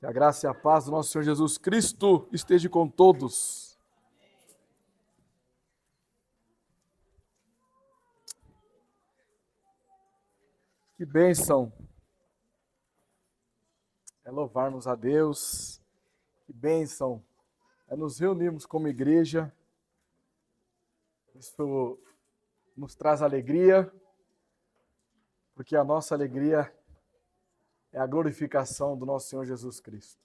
Que a graça e a paz do nosso Senhor Jesus Cristo esteja com todos. Que bênção é louvarmos a Deus. Que bênção é nos reunirmos como igreja. Isso nos traz alegria, porque a nossa alegria é a glorificação do nosso Senhor Jesus Cristo.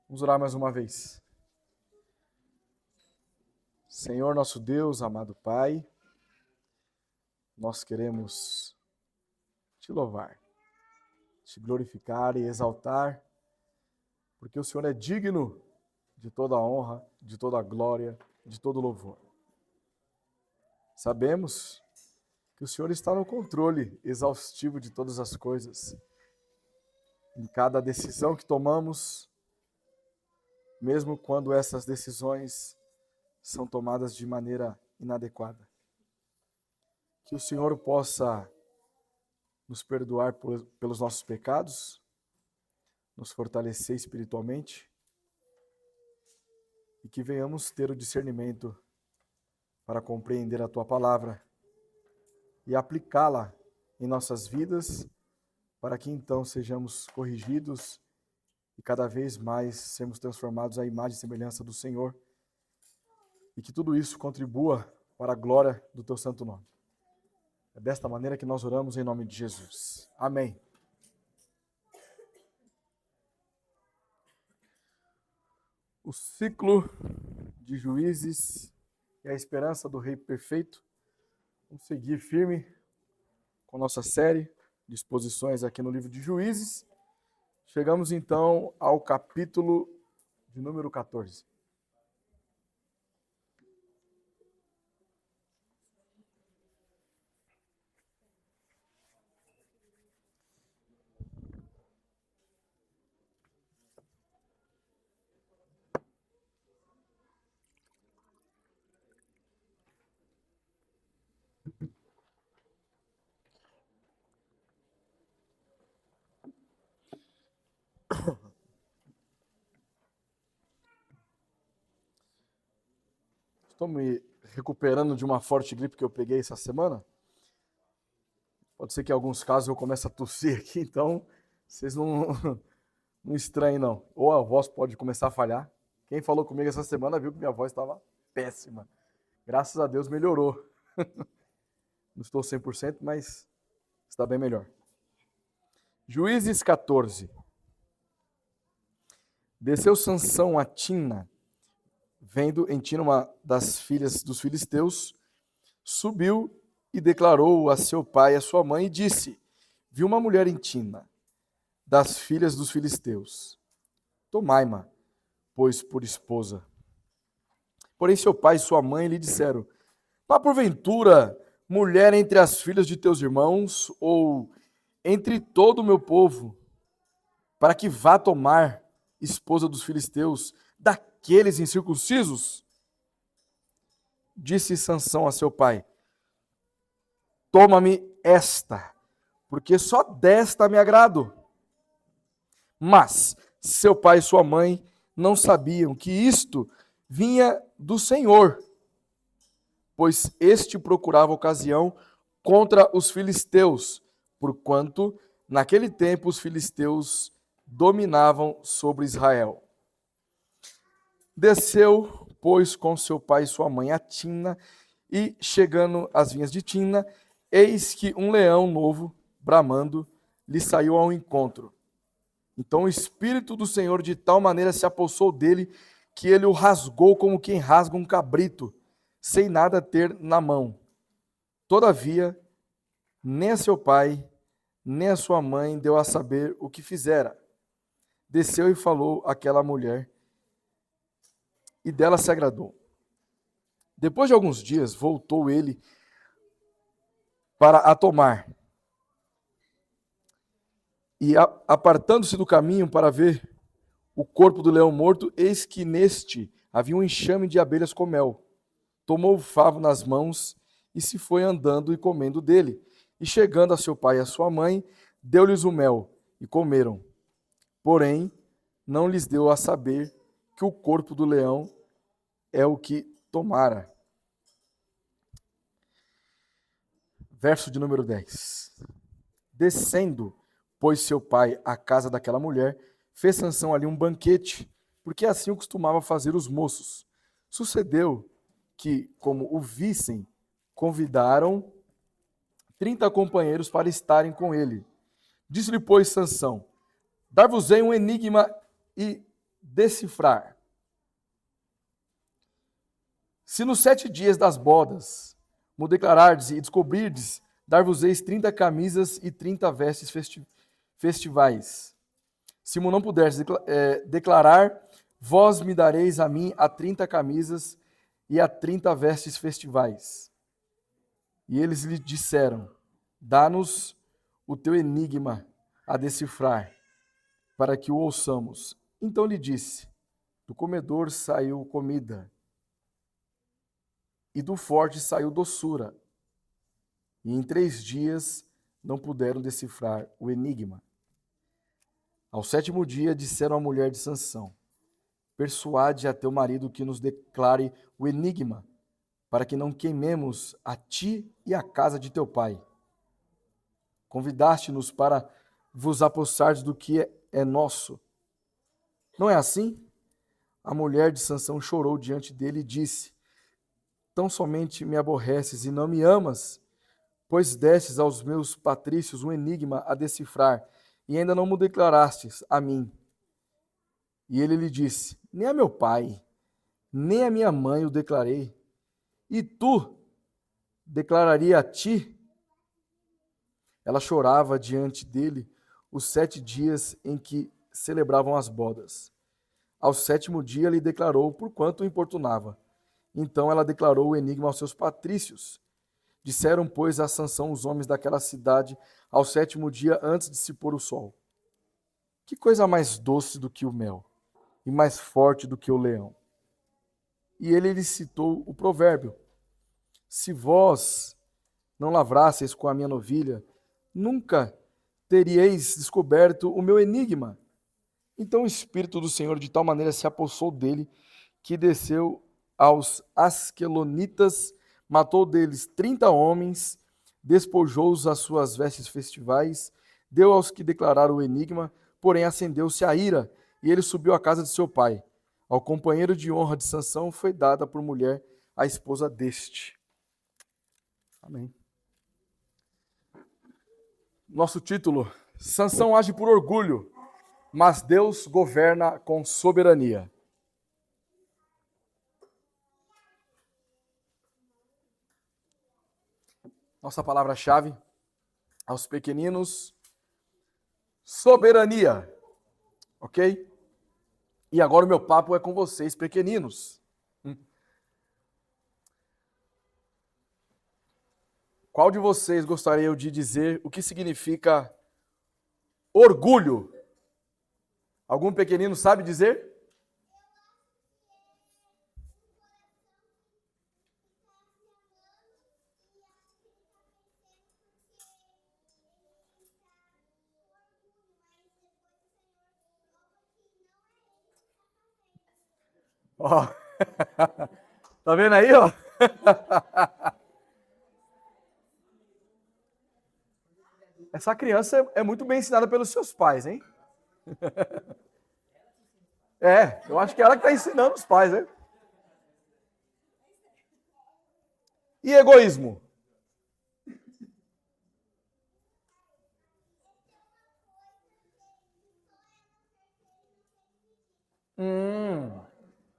Vamos orar mais uma vez. Senhor nosso Deus, amado Pai, nós queremos te louvar, te glorificar e exaltar, porque o Senhor é digno de toda a honra, de toda a glória, de todo o louvor. Sabemos que o Senhor está no controle exaustivo de todas as coisas. Em cada decisão que tomamos, mesmo quando essas decisões são tomadas de maneira inadequada. Que o Senhor possa nos perdoar pelos nossos pecados, nos fortalecer espiritualmente e que venhamos ter o discernimento para compreender a Tua palavra e aplicá-la em nossas vidas, para que então sejamos corrigidos e cada vez mais sermos transformados à imagem e semelhança do Senhor, e que tudo isso contribua para a glória do Teu santo nome. É desta maneira que nós oramos em nome de Jesus. Amém. O ciclo de Juízes e a esperança do Rei Perfeito. Vamos seguir firme com nossa série de exposições aqui no livro de Juízes. Chegamos então ao capítulo de número 14. Estou me recuperando de uma forte gripe que eu peguei essa semana. Pode ser que em alguns casos eu comece a tossir aqui, então vocês não estranhem não. Ou a voz pode começar a falhar. Quem falou comigo essa semana viu que minha voz estava péssima. Graças a Deus melhorou. Não estou 100%, mas está bem melhor. Juízes 14. Desceu Sansão a Timna, vendo em Timna uma das filhas dos filisteus, subiu e declarou a seu pai e a sua mãe e disse: vi uma mulher em Timna, das filhas dos filisteus. Tomai-ma, pois por esposa. Porém seu pai e sua mãe lhe disseram: não há porventura mulher entre as filhas de teus irmãos, ou entre todo o meu povo, para que vá tomar esposa dos filisteus, daqueles incircuncisos? Disse Sansão a seu pai: toma-me esta, porque só desta me agrado. Mas seu pai e sua mãe não sabiam que isto vinha do Senhor, pois este procurava ocasião contra os filisteus, porquanto naquele tempo os filisteus dominavam sobre Israel. Desceu, pois, com seu pai e sua mãe a Timna, e chegando às vinhas de Timna, eis que um leão novo, bramando, lhe saiu ao encontro. Então o Espírito do Senhor de tal maneira se apossou dele, que ele o rasgou como quem rasga um cabrito, sem nada ter na mão. Todavia, nem a seu pai, nem a sua mãe deu a saber o que fizera. Desceu e falou àquela mulher, e dela se agradou. Depois de alguns dias, voltou ele para a tomar. E apartando-se do caminho para ver o corpo do leão morto, eis que neste havia um enxame de abelhas com mel. Tomou o favo nas mãos e se foi andando e comendo dele. E chegando a seu pai e a sua mãe, deu-lhes o mel, e comeram. Porém, não lhes deu a saber que o corpo do leão é o que tomara. Verso de número 10. Descendo, pois seu pai à casa daquela mulher, fez Sansão ali um banquete, porque assim o costumava fazer os moços. Sucedeu que, como o vissem, convidaram 30 companheiros para estarem com ele. Disse-lhe, pois, Sansão: dar-vos-ei um enigma e decifrar. Se nos 7 dias das bodas mo declarardes e descobrirdes, dar-vos-eis 30 camisas e 30 vestes festivais. Se mo não puderdes declarar, vós me dareis a mim a 30 camisas e a 30 vestes festivais. E eles lhe disseram: dá-nos o teu enigma a decifrar, para que o ouçamos. Então lhe disse: do comedor saiu comida, e do forte saiu doçura. E em 3 dias não puderam decifrar o enigma. Ao 7º dia disseram à mulher de Sansão: persuade a teu marido que nos declare o enigma, para que não queimemos a ti e a casa de teu pai. Convidaste-nos para vos apossardes do que é nosso. Não é assim? A mulher de Sansão chorou diante dele e disse: tão somente me aborreces e não me amas, pois destes aos meus patrícios um enigma a decifrar, e ainda não me declarastes a mim. E ele lhe disse: nem a meu pai, nem a minha mãe o declarei, e tu declararia a ti? Ela chorava diante dele os 7 dias em que celebravam as bodas. Ao 7º dia lhe declarou, porquanto o importunava. Então ela declarou o enigma aos seus patrícios. Disseram, pois, a Sansão os homens daquela cidade ao 7º dia antes de se pôr o sol: que coisa mais doce do que o mel, e mais forte do que o leão. E ele lhe citou o provérbio: se vós não lavrasseis com a minha novilha, nunca teríeis descoberto o meu enigma. Então o Espírito do Senhor de tal maneira se apossou dele, que desceu aos asquelonitas, matou deles 30 homens, despojou-os as suas vestes festivais, deu aos que declararam o enigma, porém acendeu-se a ira, e ele subiu à casa de seu pai. Ao companheiro de honra de Sansão foi dada por mulher a esposa deste. Amém. Nosso título: Sansão age por orgulho, mas Deus governa com soberania. Nossa palavra-chave aos pequeninos: soberania. Ok? E agora o meu papo é com vocês, pequeninos. Qual de vocês gostaria de dizer o que significa orgulho? Algum pequenino sabe dizer? Ó. Tá vendo aí, ó? Essa criança é muito bem ensinada pelos seus pais, hein? Eu acho que é ela que está ensinando os pais, né? E egoísmo?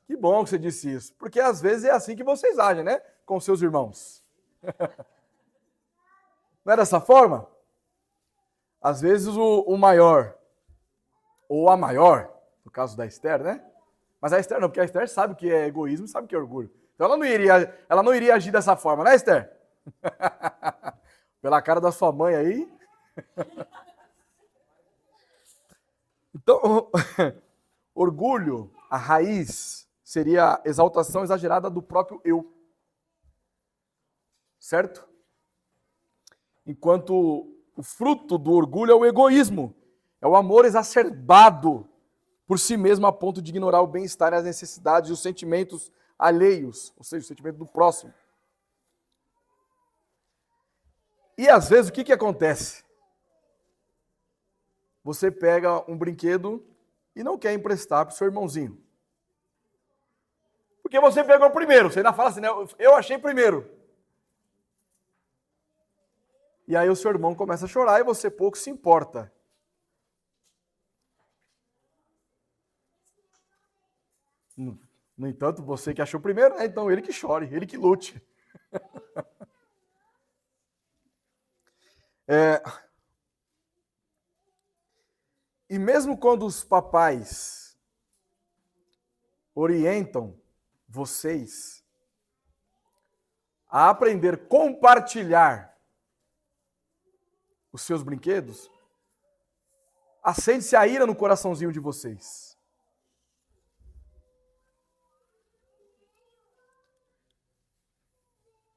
Que bom que você disse isso, porque às vezes é assim que vocês agem, né? Com seus irmãos. Não é dessa forma? Às vezes o maior, ou a maior, no caso da Esther, né? Mas a Esther não, porque a Esther sabe o que é egoísmo, sabe o que é orgulho. Então ela não iria agir dessa forma, né, Esther? Pela cara da sua mãe aí. Então, orgulho, a raiz, seria a exaltação exagerada do próprio eu. Certo? Enquanto o fruto do orgulho é o egoísmo. É o amor exacerbado por si mesmo a ponto de ignorar o bem-estar e as necessidades e os sentimentos alheios, ou seja, o sentimento do próximo. E às vezes o que acontece? Você pega um brinquedo e não quer emprestar para o seu irmãozinho. Porque você pegou primeiro, você ainda fala assim, né? Eu achei primeiro. E aí o seu irmão começa a chorar e você pouco se importa. No entanto, você que achou primeiro, né? Então ele que chore, ele que lute. E mesmo quando os papais orientam vocês a aprender a compartilhar os seus brinquedos, acende-se a ira no coraçãozinho de vocês.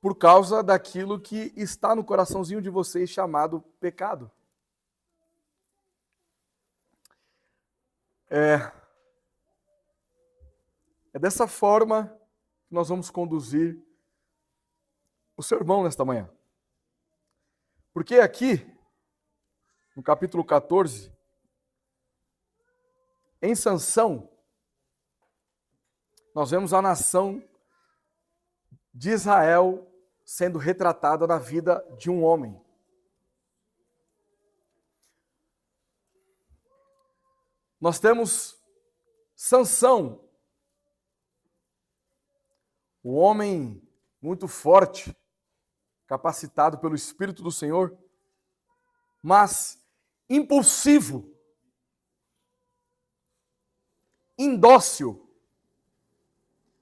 Por causa daquilo que está no coraçãozinho de vocês chamado pecado. É dessa forma que nós vamos conduzir o sermão nesta manhã. Porque aqui, no capítulo 14, em Sansão, nós vemos a nação de Israel sendo retratada na vida de um homem. Nós temos Sansão, um homem muito forte, capacitado pelo Espírito do Senhor, mas impulsivo, indócil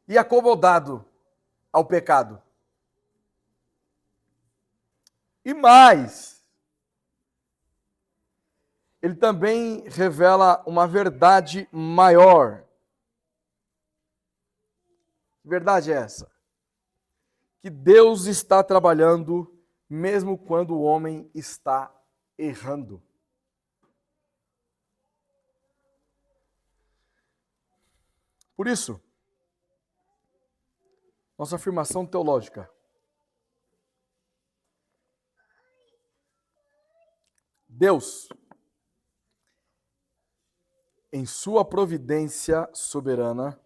e acomodado ao pecado. E mais, ele também revela uma verdade maior. Que verdade é essa? Que Deus está trabalhando mesmo quando o homem está errando. Por isso, nossa afirmação teológica: Deus, em sua providência soberana,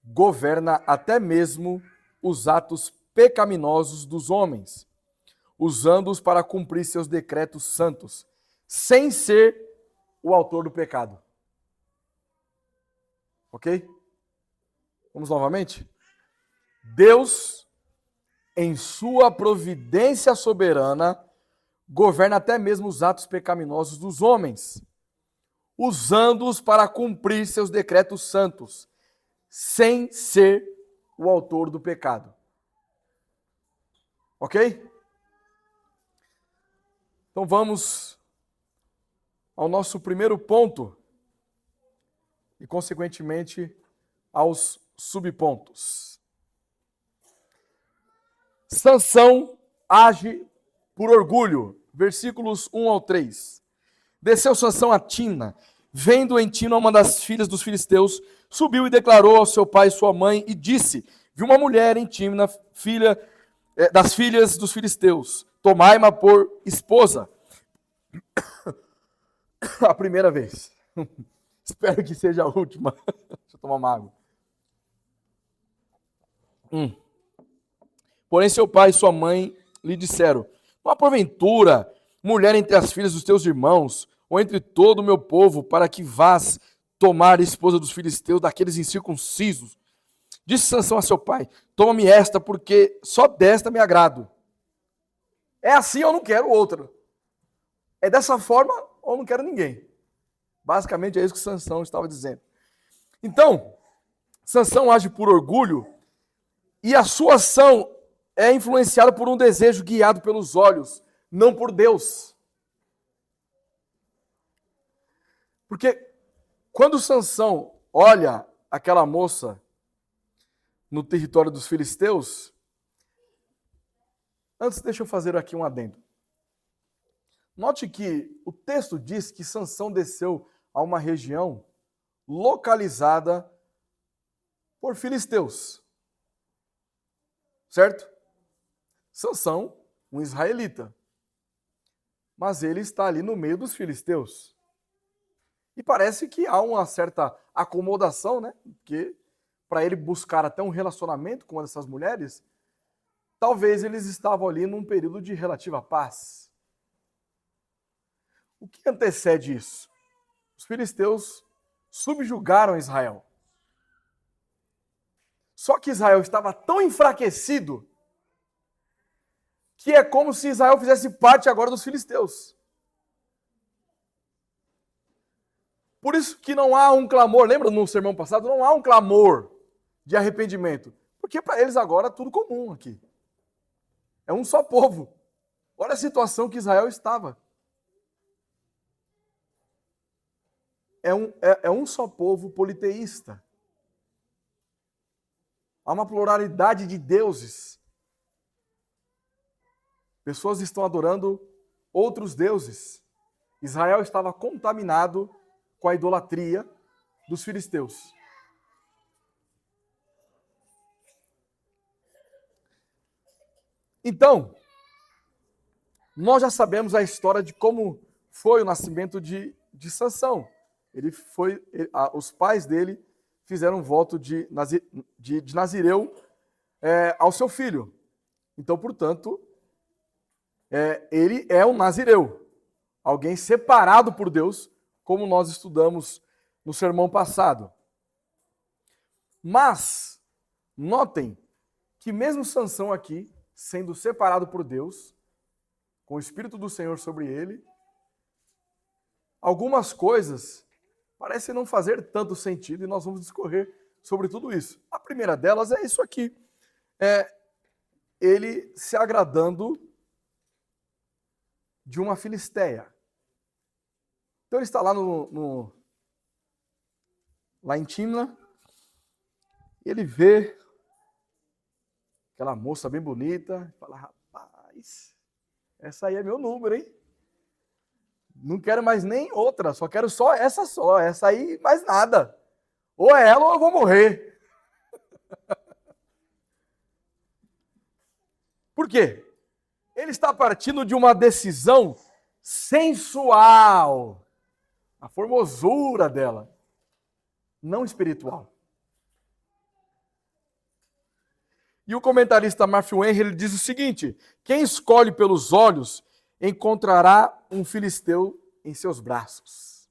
governa até mesmo os atos pecaminosos dos homens, usando-os para cumprir seus decretos santos, sem ser o autor do pecado. Ok? Vamos novamente? Deus, em sua providência soberana, governa até mesmo os atos pecaminosos dos homens, usando-os para cumprir seus decretos santos, sem ser o autor do pecado. Ok? Então vamos ao nosso primeiro ponto e, consequentemente, aos subpontos. Sansão age por orgulho. Versículos 1 ao 3. Desceu Sansão a Timna, vendo em Timna uma das filhas dos filisteus, subiu e declarou ao seu pai e sua mãe e disse: vi uma mulher em Timna, filha das filhas dos filisteus, tomai-ma por esposa. A primeira vez. Espero que seja a última. Deixa eu tomar uma água. Porém, seu pai e sua mãe lhe disseram: não há porventura mulher entre as filhas dos teus irmãos, ou entre todo o meu povo, para que vás tomar a esposa dos filisteus, daqueles incircuncisos? Disse Sansão a seu pai: toma-me esta, porque só desta me agrado. É assim, eu não quero outra. É dessa forma, ou não quero ninguém. Basicamente é isso que Sansão estava dizendo. Então, Sansão age por orgulho, e a sua ação é influenciada por um desejo guiado pelos olhos, não por Deus. Porque quando Sansão olha aquela moça no território dos filisteus, antes deixa eu fazer aqui um adendo. Note que o texto diz que Sansão desceu a uma região localizada por filisteus. Certo? Sansão, um israelita. Mas ele está ali no meio dos filisteus. E parece que há uma certa acomodação, né? Porque para ele buscar até um relacionamento com uma dessas mulheres, talvez eles estavam ali num período de relativa paz. O que antecede isso? Os filisteus subjugaram Israel. Só que Israel estava tão enfraquecido que é como se Israel fizesse parte agora dos filisteus. Por isso que não há um clamor, lembra no sermão passado? Não há um clamor de arrependimento. Porque para eles agora é tudo comum aqui. É um só povo. Olha a situação que Israel estava. É um só povo politeísta. Há uma pluralidade de deuses. Pessoas estão adorando outros deuses. Israel estava contaminado com a idolatria dos filisteus. Então, nós já sabemos a história de como foi o nascimento de Sansão. Os pais dele fizeram um voto de Nazireu ao seu filho. Então, portanto, ele é um Nazireu, alguém separado por Deus, como nós estudamos no sermão passado. Mas, notem que mesmo Sansão aqui, sendo separado por Deus, com o Espírito do Senhor sobre ele, algumas coisas parecem não fazer tanto sentido e nós vamos discorrer sobre tudo isso. A primeira delas é isso aqui. Ele se agradando de uma filisteia. Então ele está lá lá em Timna, e ele vê aquela moça bem bonita, e fala, rapaz, essa aí é meu número, hein? Não quero mais nem outra, só quero só, essa aí mais nada. Ou é ela ou eu vou morrer. Por quê? Ele está partindo de uma decisão sensual, a formosura dela, não espiritual. E o comentarista Matthew Henry ele diz o seguinte: quem escolhe pelos olhos encontrará um filisteu em seus braços.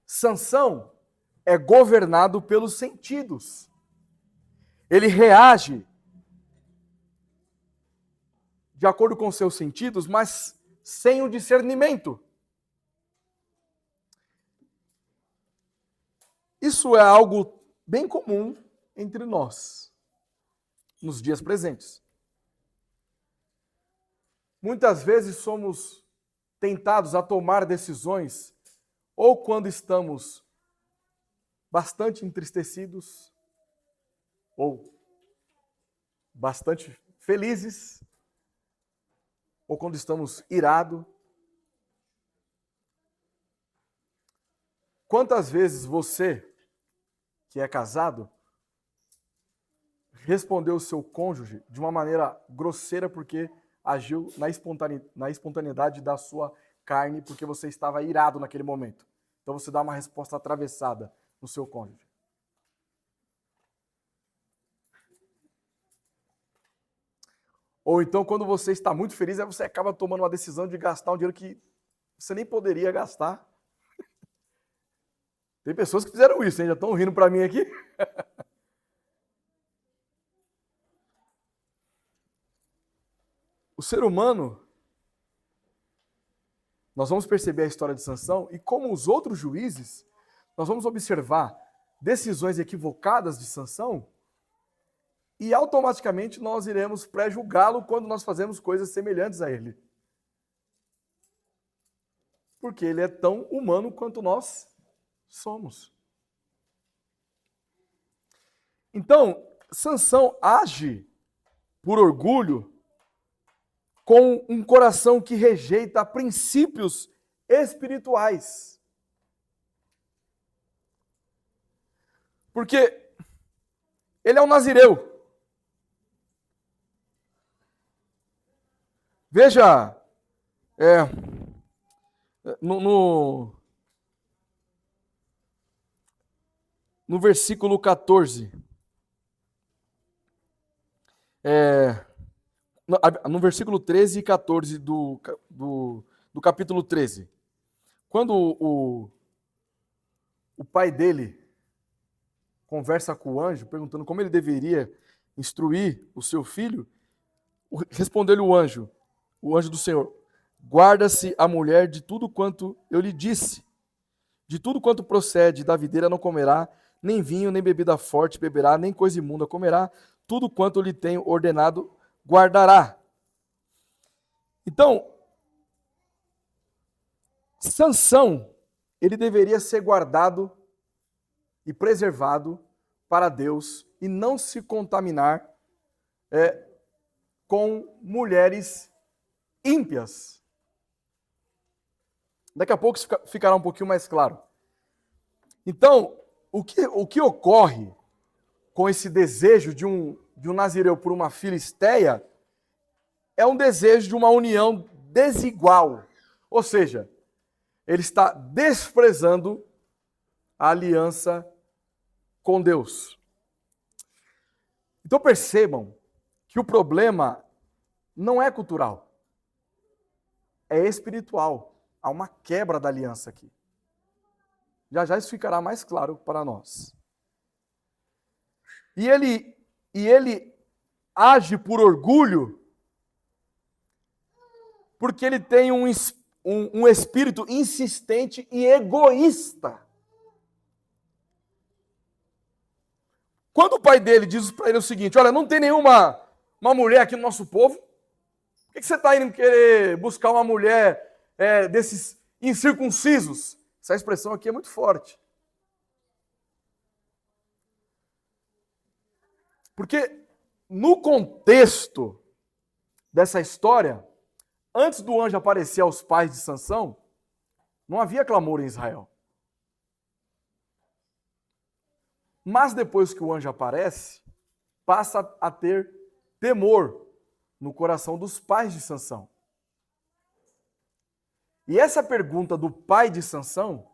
Sansão é governado pelos sentidos. Ele reage de acordo com seus sentidos, mas sem o discernimento. Isso é algo bem comum entre nós, nos dias presentes. Muitas vezes somos tentados a tomar decisões, ou quando estamos bastante entristecidos, ou bastante felizes, ou quando estamos irados. Quantas vezes você, que é casado, respondeu o seu cônjuge de uma maneira grosseira porque agiu na espontaneidade da sua carne, porque você estava irado naquele momento. Então você dá uma resposta atravessada no seu cônjuge. Ou então, quando você está muito feliz, aí você acaba tomando uma decisão de gastar um dinheiro que você nem poderia gastar. Tem pessoas que fizeram isso, hein? Já estão rindo para mim aqui. O ser humano, nós vamos perceber a história de Sansão e como os outros juízes, nós vamos observar decisões equivocadas de Sansão e automaticamente nós iremos pré-julgá-lo quando nós fazemos coisas semelhantes a ele. Porque ele é tão humano quanto nós somos. Então, Sansão age por orgulho com um coração que rejeita princípios espirituais. Porque ele é um nazireu. Veja, no versículo 14. No versículo 13 e 14 do capítulo 13. Quando o pai dele conversa com o anjo, perguntando como ele deveria instruir o seu filho, respondeu-lhe o anjo do Senhor: guarda-se a mulher de tudo quanto eu lhe disse. De tudo quanto procede da videira não comerá, nem vinho, nem bebida forte beberá, nem coisa imunda comerá. Tudo quanto lhe tenho ordenado guardará. Então, Sansão, ele deveria ser guardado e preservado para Deus e não se contaminar com mulheres ímpias. Daqui a pouco ficará um pouquinho mais claro. Então, o que ocorre com esse desejo de um nazireu por uma filisteia é um desejo de uma união desigual. Ou seja, ele está desprezando a aliança com Deus. Então percebam que o problema não é cultural, é espiritual. Há uma quebra da aliança aqui. Já já isso ficará mais claro para nós. E ele age por orgulho porque ele tem um espírito insistente e egoísta. Quando o pai dele diz para ele o seguinte: olha, não tem nenhuma mulher aqui no nosso povo, por que você está indo querer buscar uma mulher desses incircuncisos? Essa expressão aqui é muito forte. Porque no contexto dessa história, antes do anjo aparecer aos pais de Sansão, não havia clamor em Israel. Mas depois que o anjo aparece, passa a ter temor no coração dos pais de Sansão. E essa pergunta do pai de Sansão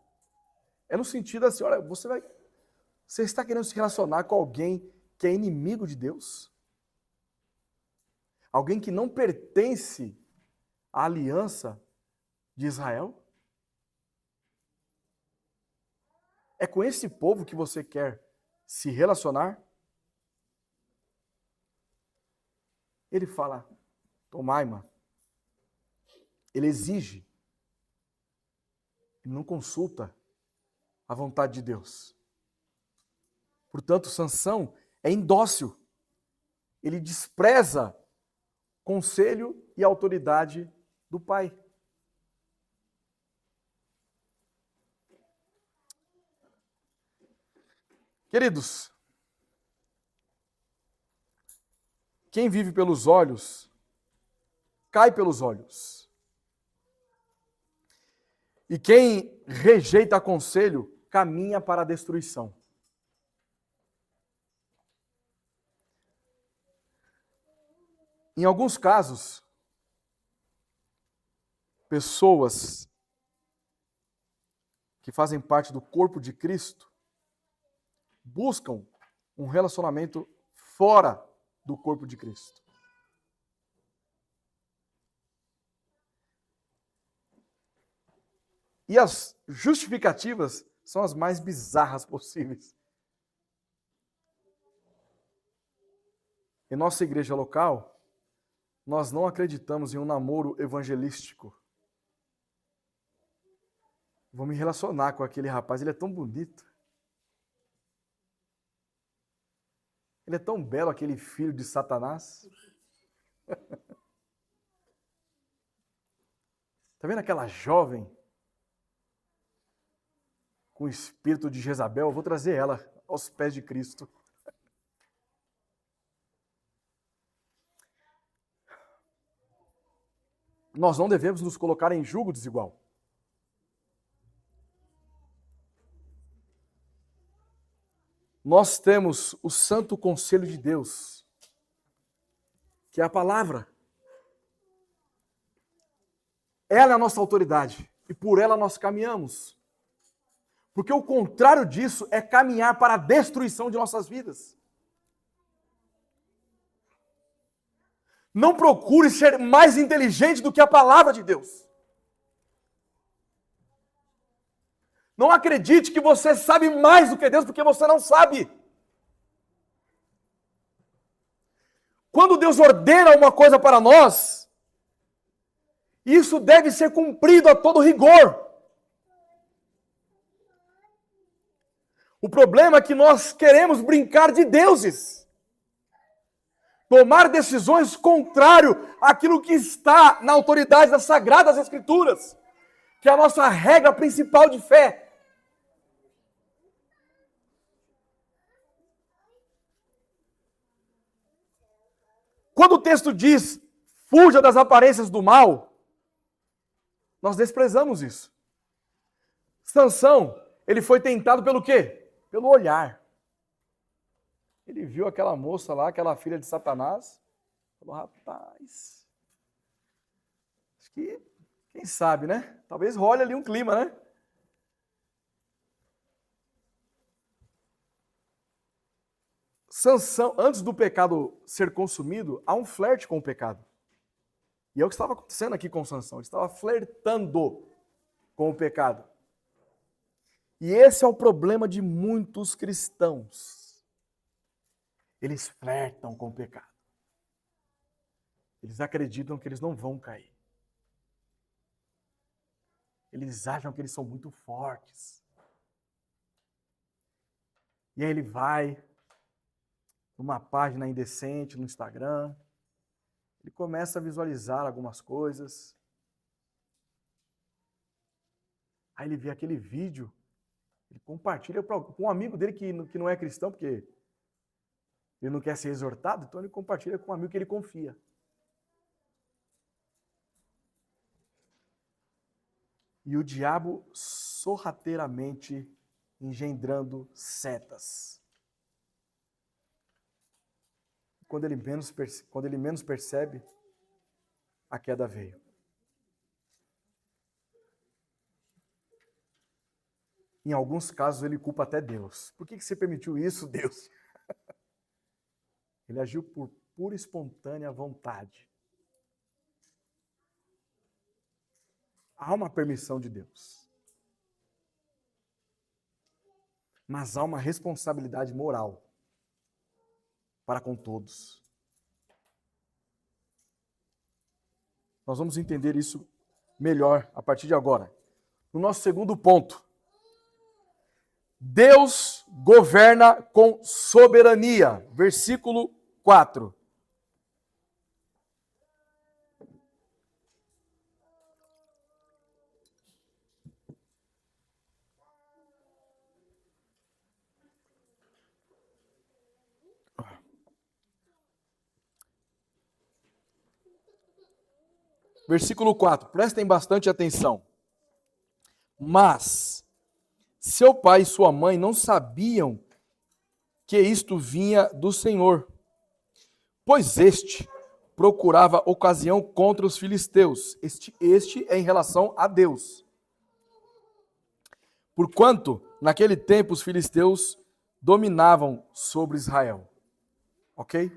é no sentido assim: olha, você está querendo se relacionar com alguém que é inimigo de Deus? Alguém que não pertence à aliança de Israel? É com esse povo que você quer se relacionar? Ele fala: Tomaima. Ele exige. Ele não consulta a vontade de Deus. Portanto, Sansão é indócil. Ele despreza conselho e autoridade do pai. Queridos, quem vive pelos olhos, cai pelos olhos. E quem rejeita conselho, caminha para a destruição. Em alguns casos, pessoas que fazem parte do corpo de Cristo buscam um relacionamento fora do corpo de Cristo. E as justificativas são as mais bizarras possíveis. Em nossa igreja local, nós não acreditamos em um namoro evangelístico. Vou me relacionar com aquele rapaz, ele é tão bonito. Ele é tão belo, aquele filho de Satanás. Está vendo aquela jovem com o espírito de Jezabel? Eu vou trazer ela aos pés de Cristo. nós não devemos nos colocar em julgo desigual. Nós temos o santo conselho de Deus, que é a palavra. Ela é a nossa autoridade e por ela nós caminhamos. Porque o contrário disso é caminhar para a destruição de nossas vidas. Não procure ser mais inteligente do que a palavra de Deus. Não acredite que você sabe mais do que Deus, porque você não sabe. Quando Deus ordena uma coisa para nós, isso deve ser cumprido a todo rigor. O problema é que nós queremos brincar de deuses. Tomar decisões contrário àquilo que está na autoridade das Sagradas Escrituras, que é a nossa regra principal de fé. Quando o texto diz, fuja das aparências do mal, nós desprezamos isso. Sansão, ele foi tentado pelo quê? Pelo olhar. Ele viu aquela moça lá, aquela filha de Satanás, falou, rapaz, acho que, quem sabe, né? Talvez role ali um clima, né? Sansão, antes do pecado ser consumido, há um flerte com o pecado. E é o que estava acontecendo aqui com Sansão. Ele estava flertando com o pecado. E esse é o problema de muitos cristãos. Eles flertam com o pecado. Eles acreditam que eles não vão cair. Eles acham que eles são muito fortes. E aí ele vai numa página indecente no Instagram, ele começa a visualizar algumas coisas. Aí ele vê aquele vídeo, ele compartilha com um amigo dele que não é cristão, porque ele não quer ser exortado, então ele compartilha com um amigo que ele confia. E o diabo sorrateiramente engendrando setas. Quando ele menos percebe, a queda veio. Em alguns casos ele culpa até Deus. Por que você permitiu isso, Deus? Ele agiu por pura e espontânea vontade. Há uma permissão de Deus. Mas há uma responsabilidade moral para com todos. Nós vamos entender isso melhor a partir de agora. No nosso segundo ponto. Deus governa com soberania. Versículo 4. Versículo 4. Prestem bastante atenção. Mas seu pai e sua mãe não sabiam que isto vinha do Senhor, pois este procurava ocasião contra os filisteus. Este é em relação a Deus. Porquanto, naquele tempo, os filisteus dominavam sobre Israel. Ok?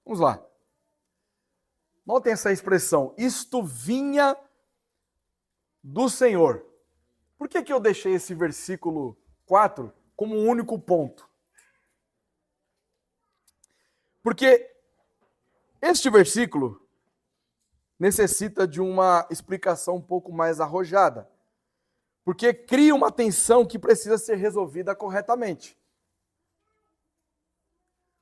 Vamos lá. Notem essa expressão, isto vinha do Senhor. Por que eu deixei esse versículo 4 como um único ponto? Porque este versículo necessita de uma explicação um pouco mais arrojada. Porque cria uma tensão que precisa ser resolvida corretamente.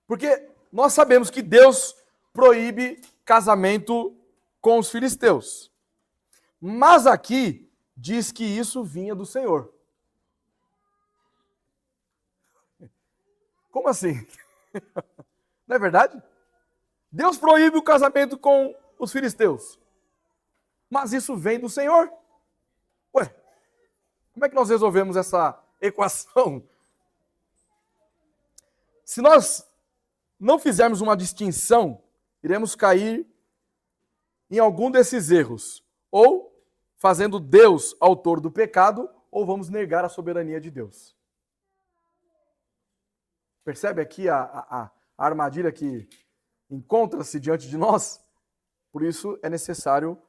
Porque nós sabemos que Deus proíbe casamento com os filisteus. Mas aqui diz que isso vinha do Senhor. Como assim? Não é verdade? Deus proíbe o casamento com os filisteus. mas isso vem do Senhor. Ué, como é que nós resolvemos essa equação? Se nós não fizermos uma distinção, iremos cair em algum desses erros. Ou fazendo Deus autor do pecado, ou vamos negar a soberania de Deus. Percebe aqui a armadilha que encontra-se diante de nós? Por isso é necessário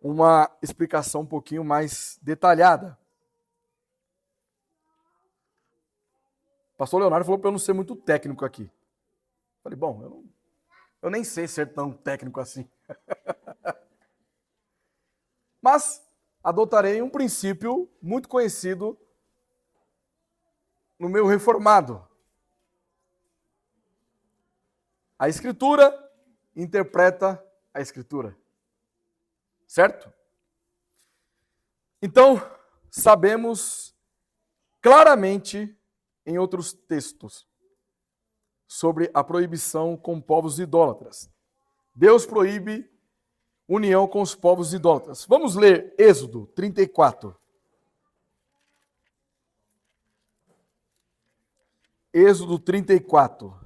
uma explicação um pouquinho mais detalhada. O pastor Leonardo falou para eu não ser muito técnico aqui. Falei, bom, eu nem sei ser tão técnico assim. Mas adotarei um princípio muito conhecido no meu reformado. A Escritura interpreta a Escritura. Certo? Então, sabemos claramente em outros textos sobre a proibição com povos idólatras. Deus proíbe união com os povos idólatras. Vamos ler Êxodo 34. Êxodo 34.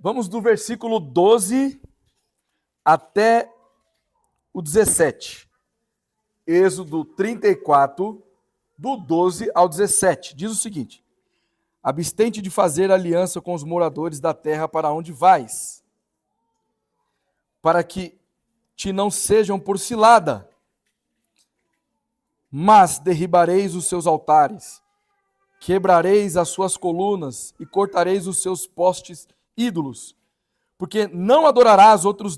Vamos do versículo 12 até o 17. Êxodo 34, do 12 ao 17. Diz o seguinte: abstente de fazer aliança com os moradores da terra para onde vais, para que te não sejam por cilada, mas derribareis os seus altares, quebrareis as suas colunas e cortareis os seus postes ídolos, porque não adorarás outro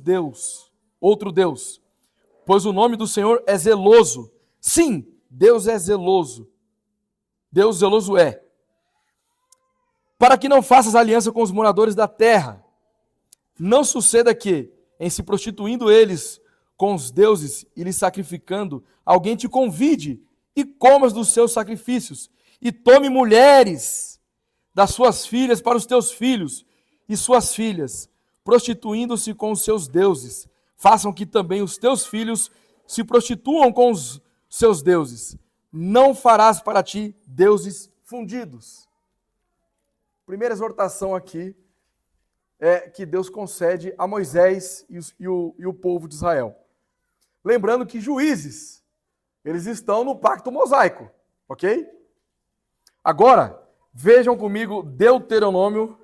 Deus, pois o nome do Senhor é zeloso. Sim, Deus é zeloso. Deus zeloso é. Para que não faças aliança com os moradores da terra, não suceda que, em se prostituindo eles com os deuses e lhes sacrificando, alguém te convide e comas dos seus sacrifícios, e tome mulheres das suas filhas para os teus filhos e suas filhas, prostituindo-se com os seus deuses. Façam que também os teus filhos se prostituam com os seus deuses. Não farás para ti deuses fundidos. Primeira exortação aqui é que Deus concede a Moisés e o povo de Israel. Lembrando que juízes, eles estão no pacto mosaico, ok? Agora, vejam comigo Deuteronômio,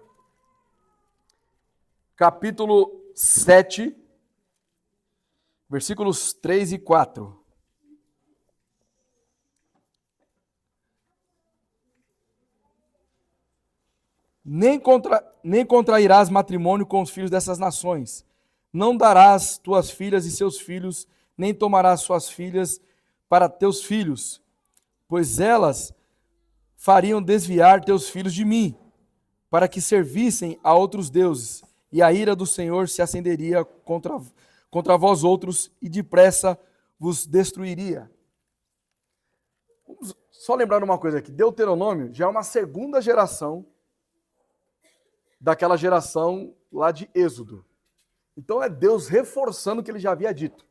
capítulo 7, versículos 3 e 4. Nem contrairás matrimônio com os filhos dessas nações. Não darás tuas filhas e seus filhos, nem tomarás suas filhas para teus filhos, pois elas fariam desviar teus filhos de mim, para que servissem a outros deuses, e a ira do Senhor se acenderia contra vós outros, e depressa vos destruiria. Vamos só lembrar uma coisa aqui, Deuteronômio já é uma segunda geração daquela geração lá de Êxodo. Então é Deus reforçando o que ele já havia dito.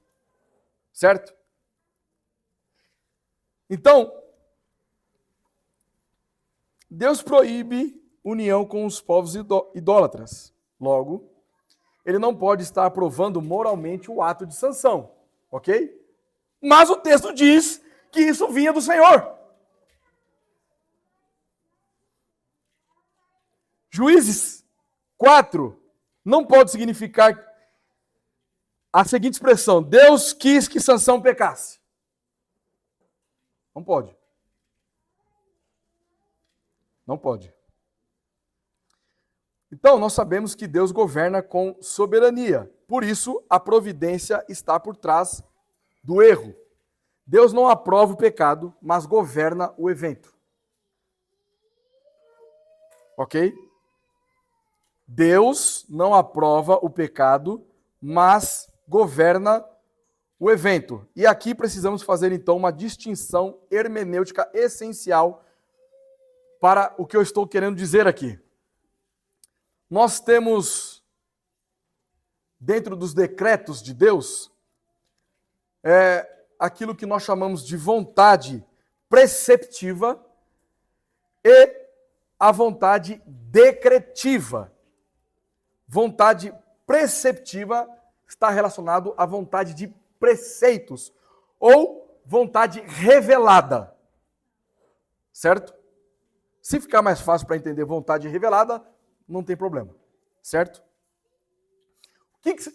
Certo? Então, Deus proíbe união com os povos idólatras. Logo, ele não pode estar aprovando moralmente o ato de sanção. Ok? Mas o texto diz que isso vinha do Senhor. Juízes 4 não pode significar a seguinte expressão: Deus quis que Sansão pecasse. Não pode. Não pode. Então, nós sabemos que Deus governa com soberania. Por isso, a providência está por trás do erro. Deus não aprova o pecado, mas governa o evento. Ok? Deus não aprova o pecado, mas governa o evento. E aqui precisamos fazer, então, uma distinção hermenêutica essencial para o que eu estou querendo dizer aqui. Nós temos, dentro dos decretos de Deus, aquilo que nós chamamos de vontade preceptiva e a vontade decretiva. Vontade preceptiva está relacionado à vontade de preceitos ou vontade revelada. Certo? Se ficar mais fácil para entender vontade revelada, não tem problema. Certo?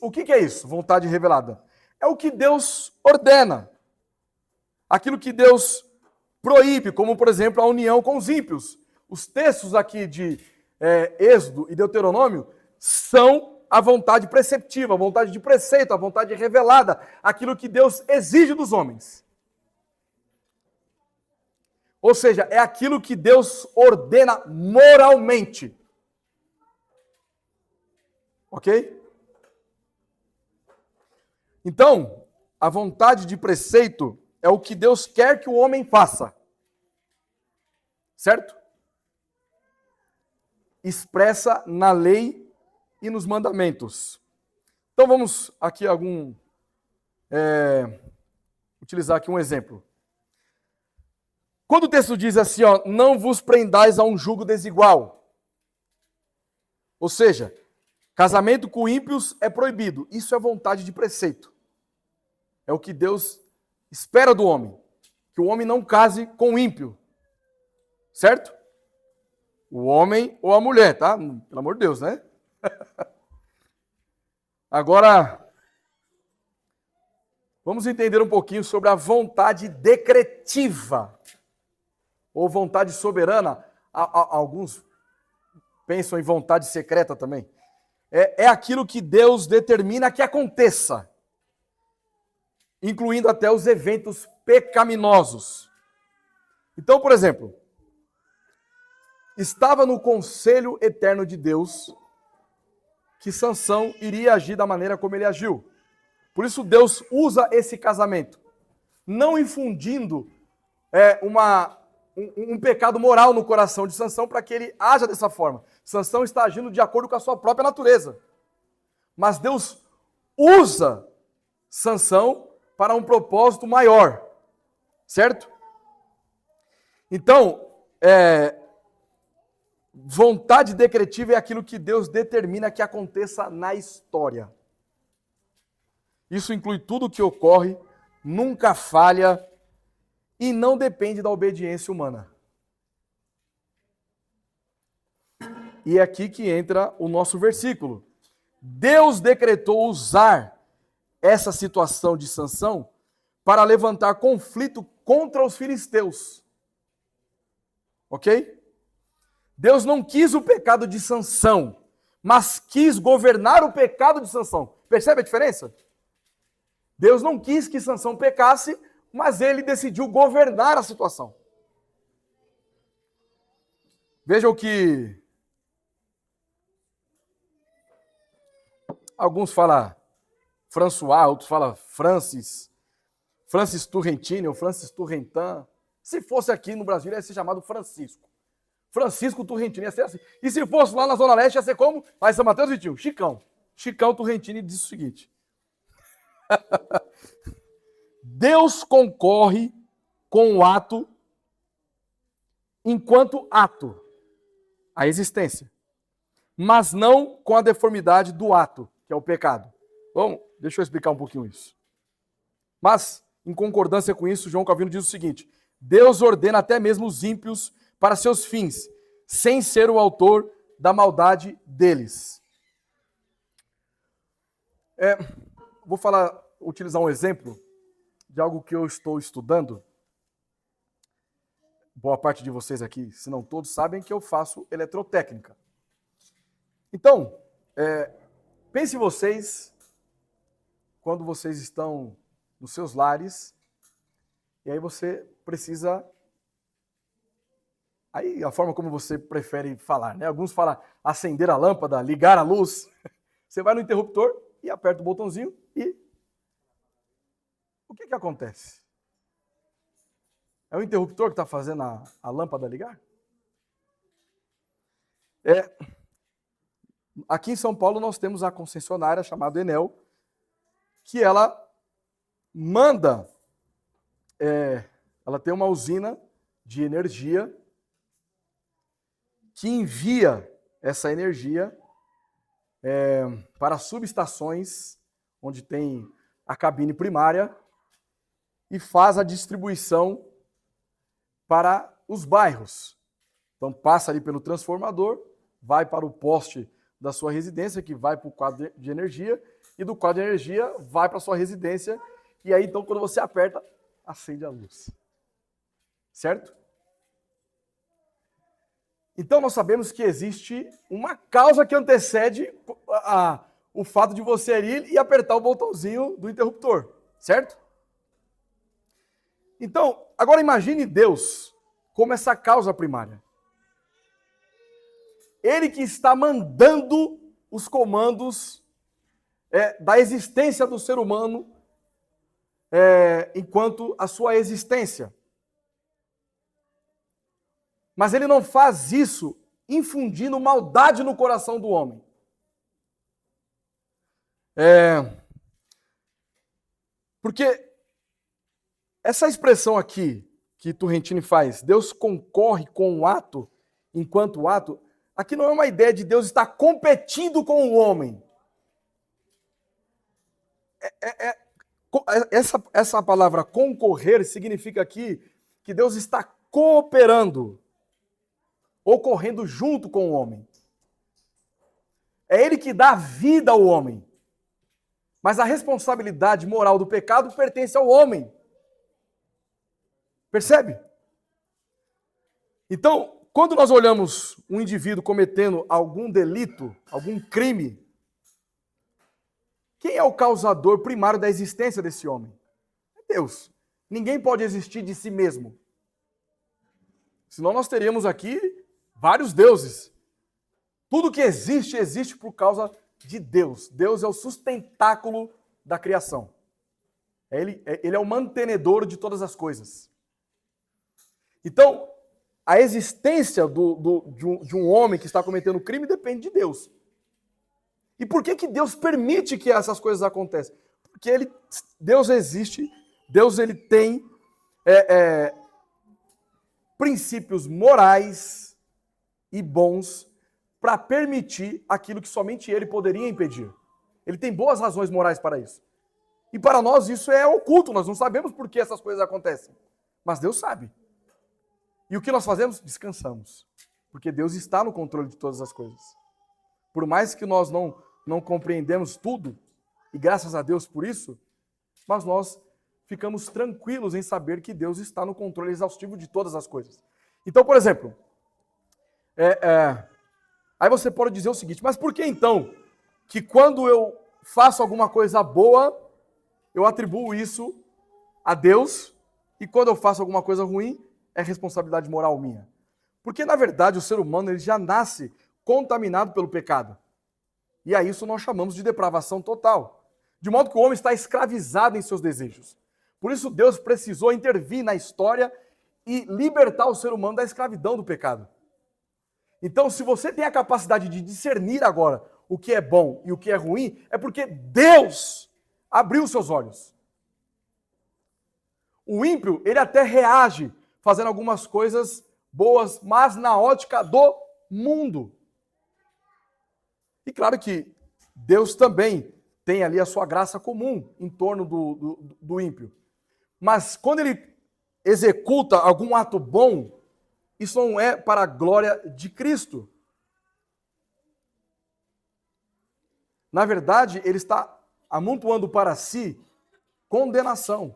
O que é isso, vontade revelada? É o que Deus ordena. Aquilo que Deus proíbe, como, por exemplo, a união com os ímpios. Os textos aqui de Êxodo e Deuteronômio são a vontade preceptiva, a vontade de preceito, a vontade revelada, aquilo que Deus exige dos homens. Ou seja, é aquilo que Deus ordena moralmente. Ok? Então, a vontade de preceito é o que Deus quer que o homem faça. Certo? Expressa na lei e nos mandamentos. Então vamos aqui utilizar aqui um exemplo. Quando o texto diz assim, ó, não vos prendais a um jugo desigual. Ou seja, casamento com ímpios é proibido. Isso é vontade de preceito. É o que Deus espera do homem. Que o homem não case com o ímpio. Certo? O homem ou a mulher, tá? Pelo amor de Deus, né? Agora, vamos entender um pouquinho sobre a vontade decretiva. Ou vontade soberana. Alguns pensam em vontade secreta também. É aquilo que Deus determina que aconteça. Incluindo até os eventos pecaminosos. Então, por exemplo, estava no conselho eterno de Deus que Sansão iria agir da maneira como ele agiu. Por isso Deus usa esse casamento, não infundindo um pecado moral no coração de Sansão para que ele haja dessa forma. Sansão está agindo de acordo com a sua própria natureza. Mas Deus usa Sansão para um propósito maior. Certo? Então, vontade decretiva é aquilo que Deus determina que aconteça na história. Isso inclui tudo o que ocorre, nunca falha e não depende da obediência humana. E é aqui que entra o nosso versículo. Deus decretou usar essa situação de Sansão para levantar conflito contra os filisteus. Ok? Deus não quis o pecado de Sansão, mas quis governar o pecado de Sansão. Percebe a diferença? Deus não quis que Sansão pecasse, mas ele decidiu governar a situação. Vejam que alguns falam François, outros falam Francis Turrentini ou Francis Turrentin. Se fosse aqui no Brasil, ia ser chamado Francisco Turrentini, ia ser assim. E se fosse lá na Zona Leste, ia ser como? Lá em São Mateus, Vitinho? Chicão Turrentini diz o seguinte. Deus concorre com o ato enquanto ato, a existência, mas não com a deformidade do ato, que é o pecado. Bom, deixa eu explicar um pouquinho isso. Mas, em concordância com isso, João Calvino diz o seguinte: Deus ordena até mesmo os ímpios para seus fins, sem ser o autor da maldade deles. Vou utilizar um exemplo de algo que eu estou estudando. Boa parte de vocês aqui, se não todos, sabem que eu faço eletrotécnica. Então, pense vocês, quando vocês estão nos seus lares, e aí você precisa... Aí a forma como você prefere falar, né? Alguns falam acender a lâmpada, ligar a luz. Você vai no interruptor e aperta o botãozinho e... O que acontece? É o interruptor que está fazendo a lâmpada ligar? É, aqui em São Paulo nós temos a concessionária chamada Enel, que ela manda, ela tem uma usina de energia que envia essa energia para subestações onde tem a cabine primária e faz a distribuição para os bairros. Então passa ali pelo transformador, vai para o poste da sua residência, que vai para o quadro de energia, e do quadro de energia vai para a sua residência, e aí então quando você aperta, acende a luz. Certo? Então nós sabemos que existe uma causa que antecede o fato de você ir e apertar o botãozinho do interruptor, certo? Então, agora imagine Deus como essa causa primária. Ele que está mandando os comandos da existência do ser humano enquanto a sua existência. Mas ele não faz isso infundindo maldade no coração do homem. Porque essa expressão aqui que Turrentini faz, Deus concorre com o ato enquanto ato, aqui não é uma ideia de Deus estar competindo com o homem. Essa palavra concorrer significa aqui que Deus está cooperando, ocorrendo junto com o homem. É ele que dá vida ao homem. Mas a responsabilidade moral do pecado pertence ao homem. Percebe? Então, quando nós olhamos um indivíduo cometendo algum delito, algum crime, quem é o causador primário da existência desse homem? É Deus. Ninguém pode existir de si mesmo. Senão nós teríamos aqui vários deuses. Tudo que existe, existe por causa de Deus. Deus é o sustentáculo da criação. Ele é o mantenedor de todas as coisas. Então, a existência de um homem que está cometendo crime depende de Deus. E por que Deus permite que essas coisas aconteçam? Porque Deus existe, Deus ele tem princípios morais e bons para permitir aquilo que somente ele poderia impedir. Ele tem boas razões morais para isso. E para nós isso é oculto, nós não sabemos por que essas coisas acontecem. Mas Deus sabe. E o que nós fazemos? Descansamos. Porque Deus está no controle de todas as coisas. Por mais que nós não compreendemos tudo, e graças a Deus por isso, mas nós ficamos tranquilos em saber que Deus está no controle exaustivo de todas as coisas. Então, por exemplo, aí você pode dizer o seguinte, mas por que então que quando eu faço alguma coisa boa, eu atribuo isso a Deus, e quando eu faço alguma coisa ruim, é responsabilidade moral minha? Porque, na verdade, o ser humano ele já nasce contaminado pelo pecado. E a isso nós chamamos de depravação total. De modo que o homem está escravizado em seus desejos. Por isso Deus precisou intervir na história e libertar o ser humano da escravidão do pecado. Então, se você tem a capacidade de discernir agora o que é bom e o que é ruim, é porque Deus abriu seus olhos. O ímpio, ele até reage fazendo algumas coisas boas, mas na ótica do mundo. E claro que Deus também tem ali a sua graça comum em torno do ímpio. Mas quando ele executa algum ato bom, isso não é para a glória de Cristo. Na verdade, ele está amontoando para si condenação.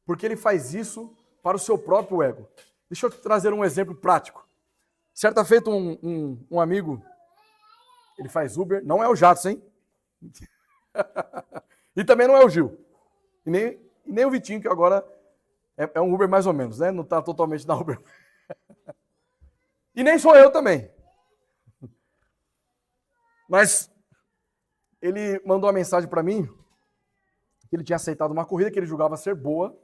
Porque ele faz isso para o seu próprio ego. Deixa eu trazer um exemplo prático. Certa feita, um amigo, ele faz Uber, não é o Jadson, hein? E também não é o Gil. E nem o Vitinho, que agora é um Uber mais ou menos, né? Não está totalmente na Uber. E nem sou eu também. Mas ele mandou uma mensagem para mim que ele tinha aceitado uma corrida que ele julgava ser boa.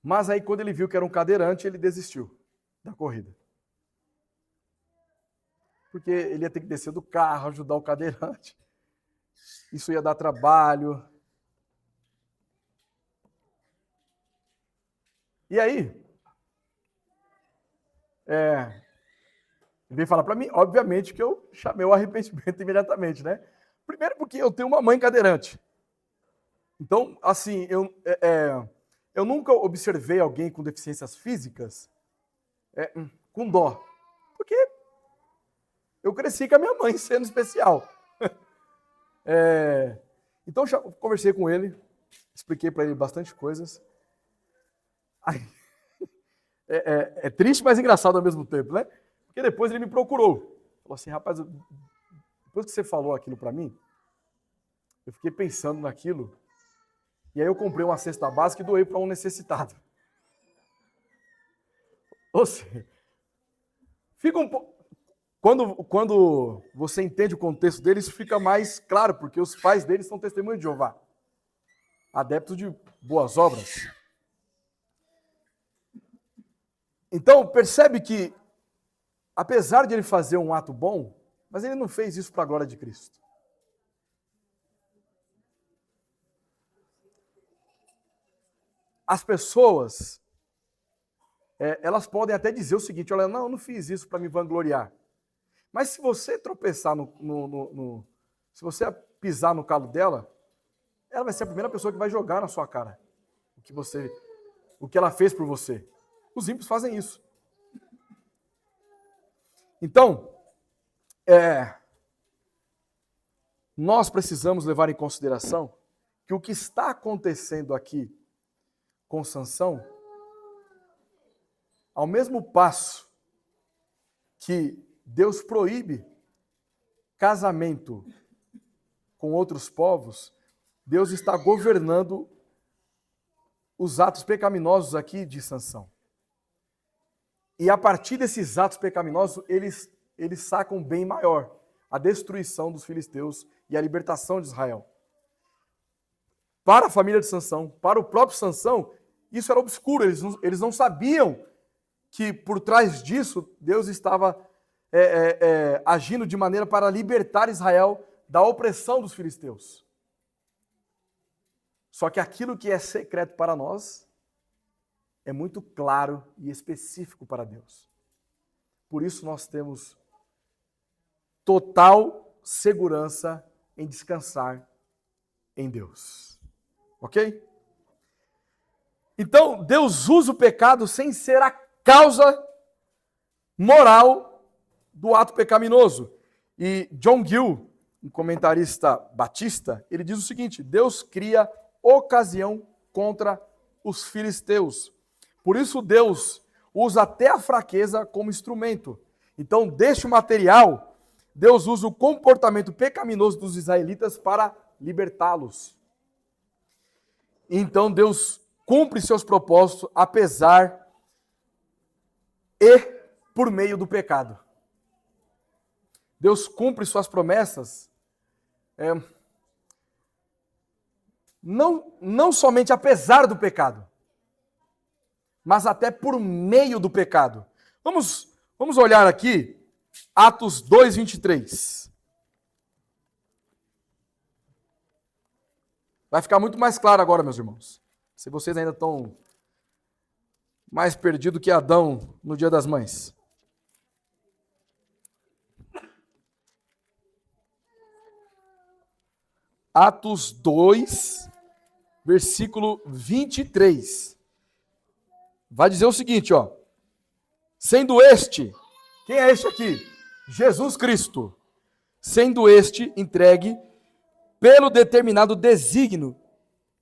Mas aí, quando ele viu que era um cadeirante, ele desistiu da corrida. porque ele ia ter que descer do carro, ajudar o cadeirante. Isso ia dar trabalho. E aí, ele veio falar para mim, obviamente, que eu chamei o arrependimento imediatamente, né? Primeiro porque eu tenho uma mãe cadeirante. Então, assim, eu nunca observei alguém com deficiências físicas com dó. Porque eu cresci com a minha mãe sendo especial. Então, eu conversei com ele, expliquei para ele bastante coisas. Aí, é triste, mas engraçado ao mesmo tempo, né? Porque depois ele me procurou. Falou assim, rapaz, depois que você falou aquilo para mim, eu fiquei pensando naquilo, e aí eu comprei uma cesta básica e doei para um necessitado. Ou seja, fica um pouco... Quando você entende o contexto deles, fica mais claro, porque os pais deles são testemunhas de Jeová, adeptos de boas obras. Então, percebe que, apesar de ele fazer um ato bom, mas ele não fez isso para a glória de Cristo. As pessoas, elas podem até dizer o seguinte, olha, não, eu não fiz isso para me vangloriar. Mas se você tropeçar se você pisar no calo dela, ela vai ser a primeira pessoa que vai jogar na sua cara o que ela fez por você. Os ímpios fazem isso. Então, nós precisamos levar em consideração que o que está acontecendo aqui com Sansão, ao mesmo passo que Deus proíbe casamento com outros povos, Deus está governando os atos pecaminosos aqui de Sansão. E a partir desses atos pecaminosos, eles sacam um bem maior, a destruição dos filisteus e a libertação de Israel. Para a família de Sansão, para o próprio Sansão, isso era obscuro, eles não sabiam que por trás disso Deus estava agindo de maneira para libertar Israel da opressão dos filisteus. Só que aquilo que é secreto para nós é muito claro e específico para Deus. Por isso nós temos total segurança em descansar em Deus. Ok? Então, Deus usa o pecado sem ser a causa moral do ato pecaminoso. E John Gill, um comentarista batista, ele diz o seguinte, Deus cria ocasião contra os filisteus. Por isso Deus usa até a fraqueza como instrumento. Então, deste material, Deus usa o comportamento pecaminoso dos israelitas para libertá-los. Então, Deus cumpre seus propósitos apesar e por meio do pecado. Deus cumpre suas promessas não somente apesar do pecado, mas até por meio do pecado. Vamos olhar aqui Atos 2:23. Vai ficar muito mais claro agora, meus irmãos. Se vocês ainda estão mais perdidos que Adão no Dia das Mães. Atos 2, versículo 23. Vai dizer o seguinte, ó. Sendo este, quem é este aqui? Jesus Cristo. Sendo este entregue pelo determinado desígnio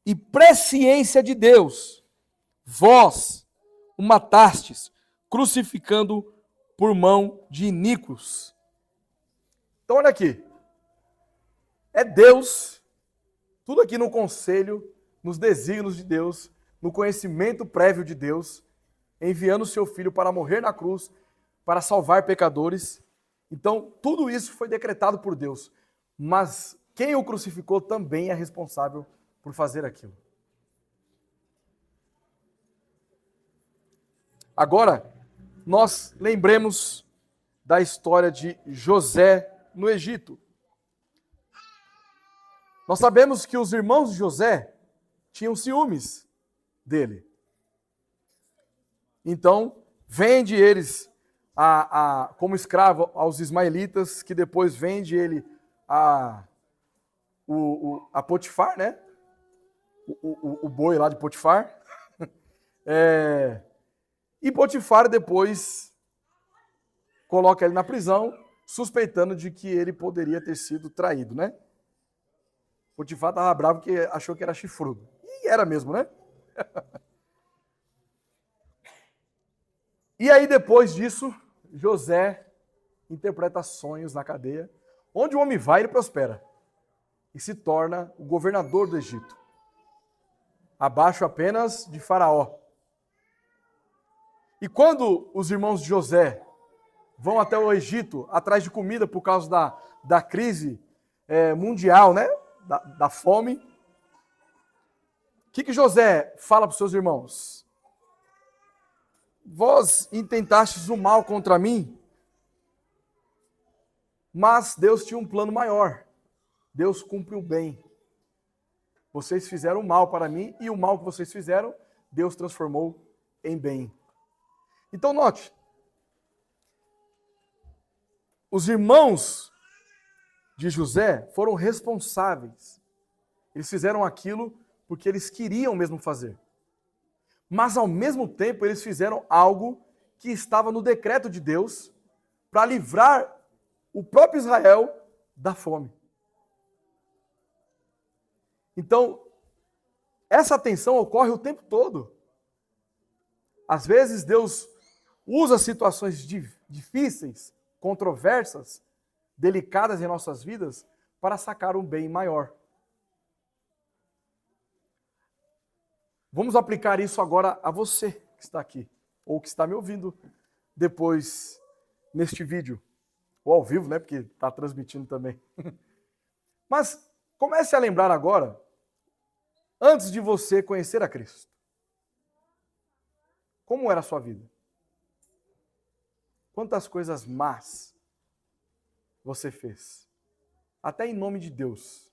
e presciência de Deus, vós o matastes, crucificando por mão de iníquos. Então olha aqui. É Deus, tudo aqui no conselho, nos desígnios de Deus, no conhecimento prévio de Deus, enviando o seu Filho para morrer na cruz, para salvar pecadores. Então, tudo isso foi decretado por Deus. Mas quem o crucificou também é responsável por fazer aquilo. Agora, nós lembremos da história de José no Egito. Nós sabemos que os irmãos de José tinham ciúmes dele. Então, vende eles como escravo aos ismaelitas, que depois vende ele a Potifar, né? O boi lá de Potifar. E Potifar depois coloca ele na prisão, suspeitando de que ele poderia ter sido traído, né? Potifar estava bravo porque achou que era chifrudo. E era mesmo, né? E aí, depois disso, José interpreta sonhos na cadeia. Onde o homem vai, ele prospera. E se torna o governador do Egito. Abaixo apenas de Faraó. E quando os irmãos de José vão até o Egito atrás de comida por causa da crise mundial, né? Da fome, o que José fala para os seus irmãos? Vós intentastes o mal contra mim, mas Deus tinha um plano maior. Deus cumpre o bem. Vocês fizeram o mal para mim e o mal que vocês fizeram, Deus transformou em bem. Então note, os irmãos de José foram responsáveis. Eles fizeram aquilo porque eles queriam mesmo fazer. Mas ao mesmo tempo eles fizeram algo que estava no decreto de Deus para livrar o próprio Israel da fome. Então, essa tensão ocorre o tempo todo. Às vezes Deus usa situações difíceis, controversas, delicadas em nossas vidas, para sacar um bem maior. Vamos aplicar isso agora a você que está aqui, ou que está me ouvindo depois neste vídeo, ou ao vivo, né, porque está transmitindo também. Mas comece a lembrar agora, antes de você conhecer a Cristo, como era a sua vida? Quantas coisas más você fez? Até em nome de Deus.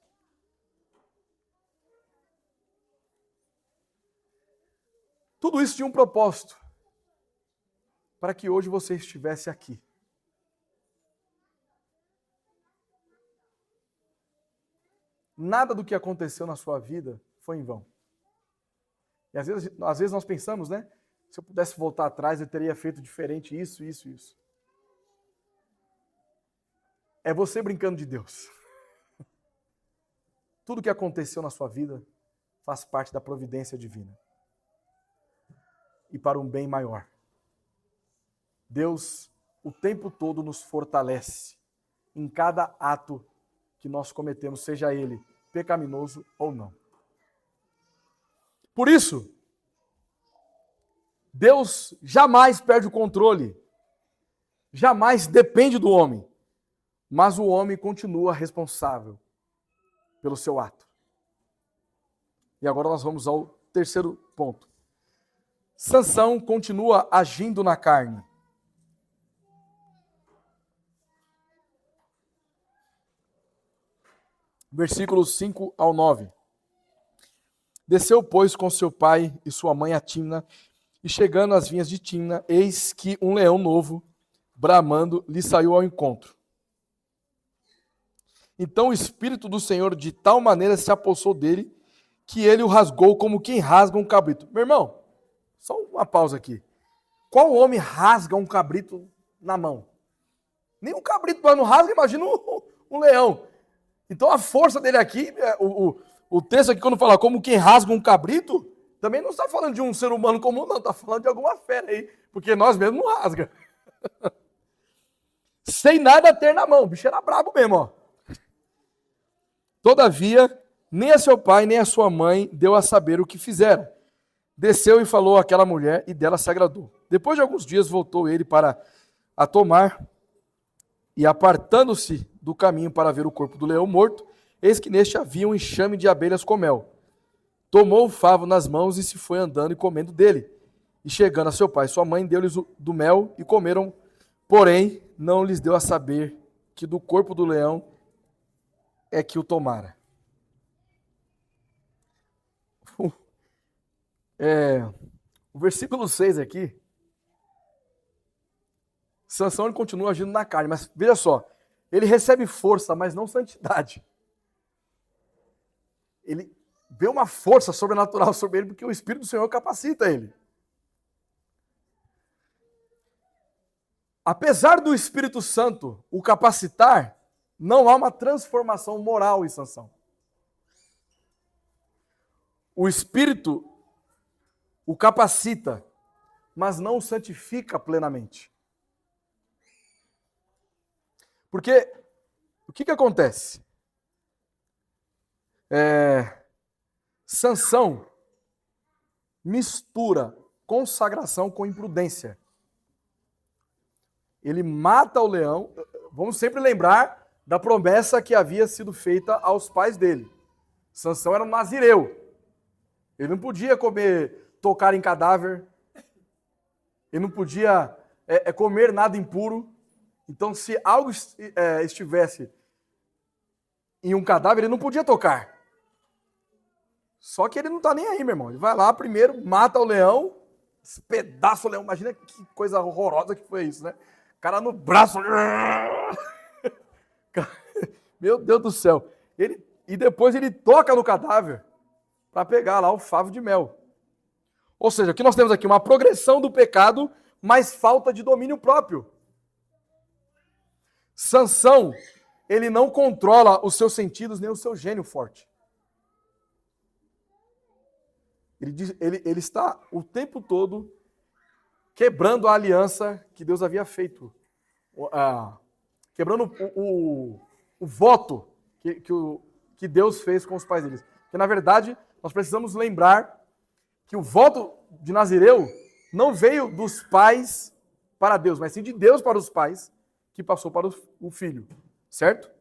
Tudo isso tinha um propósito. Para que hoje você estivesse aqui. Nada do que aconteceu na sua vida foi em vão. E às vezes nós pensamos, né? Se eu pudesse voltar atrás, eu teria feito diferente isso. É você brincando de Deus. Tudo que aconteceu na sua vida faz parte da providência divina. E para um bem maior. Deus, o tempo todo, nos fortalece em cada ato que nós cometemos, seja ele pecaminoso ou não. Por isso, Deus jamais perde o controle, jamais depende do homem, mas o homem continua responsável pelo seu ato. E agora nós vamos ao terceiro ponto. Sansão continua agindo na carne. Versículos 5 ao 9. Desceu, pois, com seu pai e sua mãe a Timna, e chegando às vinhas de Timna, eis que um leão novo, bramando, lhe saiu ao encontro. Então o Espírito do Senhor de tal maneira se apossou dele, que ele o rasgou como quem rasga um cabrito. Meu irmão, só uma pausa aqui. Qual homem rasga um cabrito na mão? Nem um cabrito não rasga, imagina um leão. Então a força dele aqui, o texto aqui quando fala como quem rasga um cabrito, também não está falando de um ser humano comum, não, está falando de alguma fera aí, porque nós mesmos não rasga. Sem nada ter na mão, o bicho era brabo mesmo, ó. Todavia, nem a seu pai, nem a sua mãe deu a saber o que fizera. Desceu e falou àquela mulher, e dela se agradou. Depois de alguns dias voltou ele para a tomar, e apartando-se do caminho para ver o corpo do leão morto, eis que neste havia um enxame de abelhas com mel. Tomou o favo nas mãos e se foi andando e comendo dele. E chegando a seu pai e sua mãe, deu-lhes do mel e comeram, porém não lhes deu a saber que do corpo do leão é que o tomara. O versículo 6 aqui, Sansão ele continua agindo na carne, mas veja só, ele recebe força, mas não santidade. Ele vê uma força sobrenatural sobre ele, porque o Espírito do Senhor capacita ele. Apesar do Espírito Santo o capacitar, não há uma transformação moral em Sansão. O Espírito o capacita, mas não o santifica plenamente. Porque o que acontece? Sansão mistura consagração com imprudência. Ele mata o leão. Vamos sempre lembrar da promessa que havia sido feita aos pais dele. Sansão era um nazireu. Ele não podia tocar em cadáver. Ele não podia comer nada impuro. Então, se algo estivesse em um cadáver, ele não podia tocar. Só que ele não está nem aí, meu irmão. Ele vai lá primeiro, mata o leão, despedaça o leão. Imagina que coisa horrorosa que foi isso, né? O cara no braço. Meu Deus do céu. E depois ele toca no cadáver para pegar lá o favo de mel. Ou seja, o que nós temos aqui? Uma progressão do pecado, mas falta de domínio próprio. Sansão, ele não controla os seus sentidos nem o seu gênio forte. Ele está o tempo todo quebrando a aliança que Deus havia feito. Quebrando o voto que Deus fez com os pais deles. Porque, na verdade, nós precisamos lembrar que o voto de Nazireu não veio dos pais para Deus, mas sim de Deus para os pais, que passou para o filho. Certo?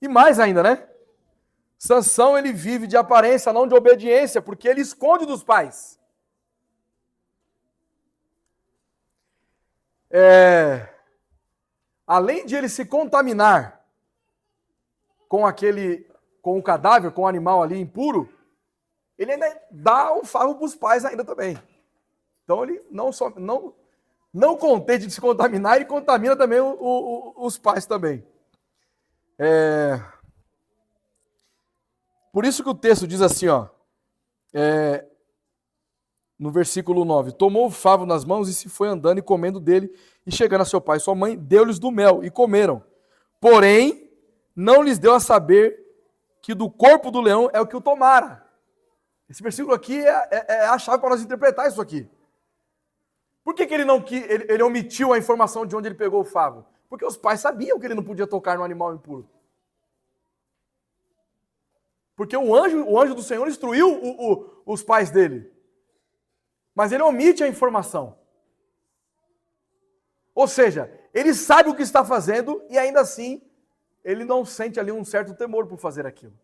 E mais ainda, né? Sansão, ele vive de aparência, não de obediência, porque ele esconde dos pais. Além de ele se contaminar com o cadáver, com o animal ali impuro, ele ainda dá um favo para os pais ainda também. Então ele não contente de se contaminar, ele contamina também os pais também. Por isso que o texto diz assim, no versículo 9, tomou o favo nas mãos e se foi andando e comendo dele, e chegando a seu pai e sua mãe, deu-lhes do mel, e comeram. Porém, não lhes deu a saber que do corpo do leão é o que o tomara. Esse versículo aqui é a chave para nós interpretar isso aqui. Por que ele omitiu a informação de onde ele pegou o favo? Porque os pais sabiam que ele não podia tocar no animal impuro. Porque o anjo do Senhor instruiu os pais dele. Mas ele omite a informação. Ou seja, ele sabe o que está fazendo e ainda assim ele não sente ali um certo temor por fazer aquilo.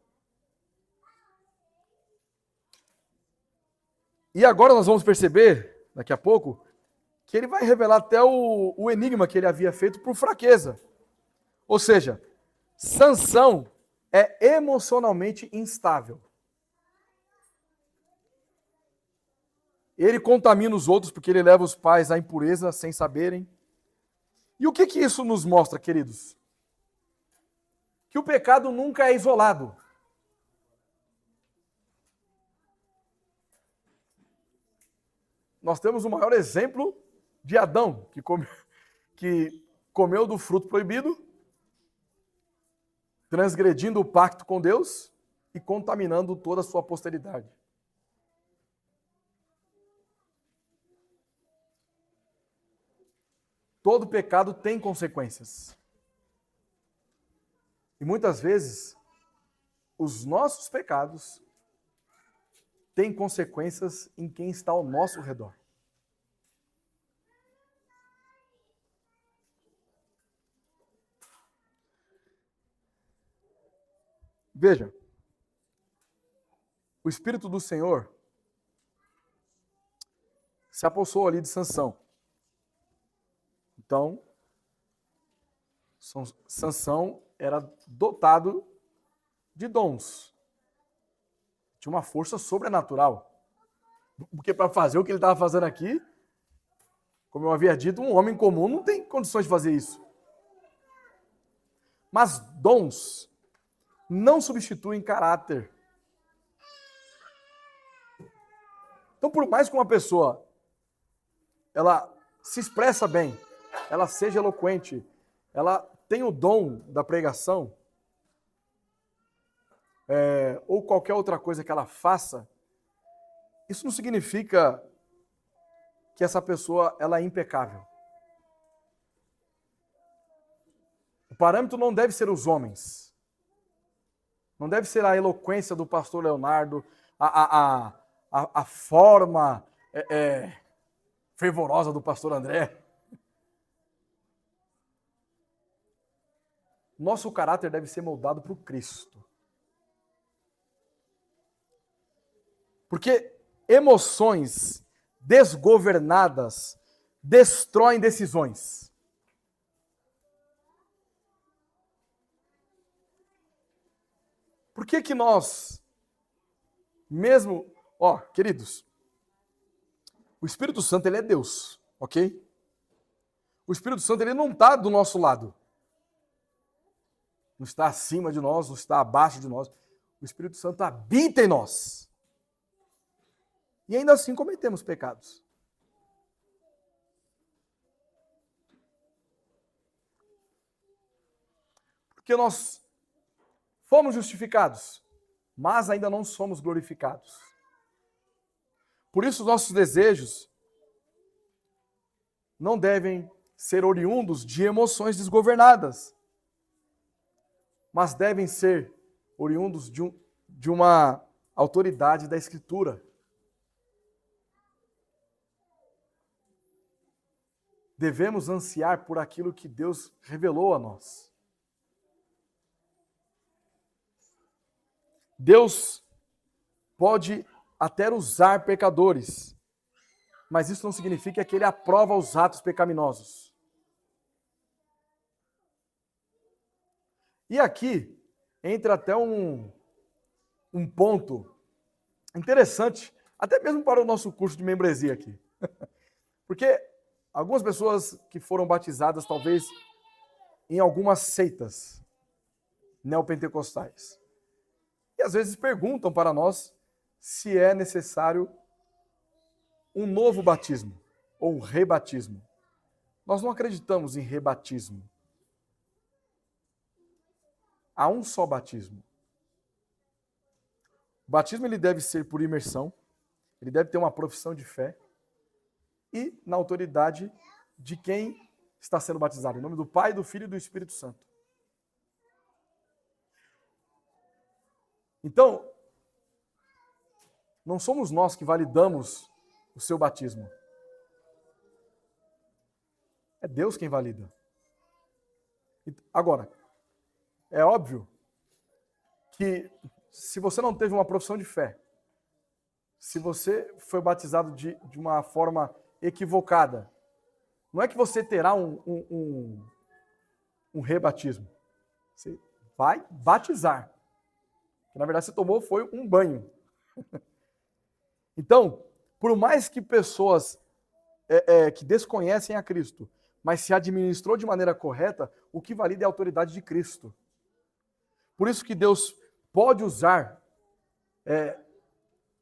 E agora nós vamos perceber, daqui a pouco, que ele vai revelar até o enigma que ele havia feito por fraqueza. Ou seja, Sansão é emocionalmente instável. Ele contamina os outros porque ele leva os pais à impureza sem saberem. E o que isso nos mostra, queridos? Que o pecado nunca é isolado. Nós temos o maior exemplo de Adão, que comeu do fruto proibido, transgredindo o pacto com Deus e contaminando toda a sua posteridade. Todo pecado tem consequências. E muitas vezes, os nossos pecados têm consequências em quem está ao nosso redor. Veja, o Espírito do Senhor se apossou ali de Sansão. Então, Sansão era dotado de dons. Tinha uma força sobrenatural. Porque para fazer o que ele estava fazendo aqui, como eu havia dito, um homem comum não tem condições de fazer isso. Mas dons não substituem caráter. Então, por mais que uma pessoa ela se expressa bem, ela seja eloquente, ela tem o dom da pregação, ou qualquer outra coisa que ela faça, isso não significa que essa pessoa ela é impecável. O parâmetro não deve ser os homens. Não deve ser a eloquência do pastor Leonardo, a forma fervorosa do pastor André. Nosso caráter deve ser moldado por Cristo. Porque emoções desgovernadas destroem decisões. Por que nós, mesmo, queridos, o Espírito Santo, ele é Deus, ok? O Espírito Santo, ele não está do nosso lado. Não está acima de nós, não está abaixo de nós. O Espírito Santo habita em nós. E ainda assim cometemos pecados. Porque nós fomos justificados, mas ainda não somos glorificados. Por isso, nossos desejos não devem ser oriundos de emoções desgovernadas, mas devem ser oriundos de uma autoridade da Escritura. Devemos ansiar por aquilo que Deus revelou a nós. Deus pode até usar pecadores, mas isso não significa que ele aprova os atos pecaminosos. E aqui entra até um ponto interessante, até mesmo para o nosso curso de membresia aqui. Porque algumas pessoas que foram batizadas, talvez, em algumas seitas neopentecostais, e às vezes perguntam para nós se é necessário um novo batismo ou um rebatismo. Nós não acreditamos em rebatismo. Há um só batismo. O batismo ele deve ser por imersão, ele deve ter uma profissão de fé e na autoridade de quem está sendo batizado, em nome do Pai, do Filho e do Espírito Santo. Então, não somos nós que validamos o seu batismo. É Deus quem valida. Agora, é óbvio que se você não teve uma profissão de fé, se você foi batizado de uma forma equivocada, não é que você terá um rebatismo. Você vai batizar. Na verdade, você tomou foi um banho. Então, por mais que pessoas que desconhecem a Cristo, mas se administrou de maneira correta, o que valida é a autoridade de Cristo. Por isso que Deus pode usar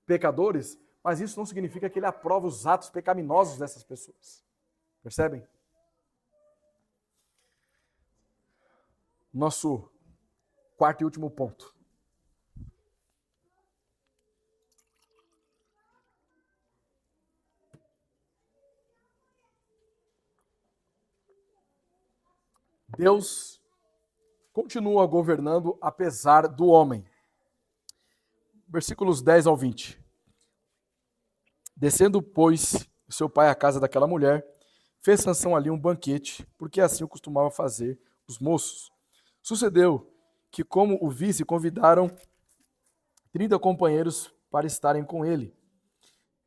pecadores, mas isso não significa que ele aprova os atos pecaminosos dessas pessoas. Percebem? Nosso quarto e último ponto. Deus continua governando apesar do homem. Versículos 10 ao 20. Descendo, pois, seu pai à casa daquela mulher, fez Sansão ali um banquete, porque assim o costumava fazer os moços. Sucedeu que, como o visse, convidaram 30 companheiros para estarem com ele.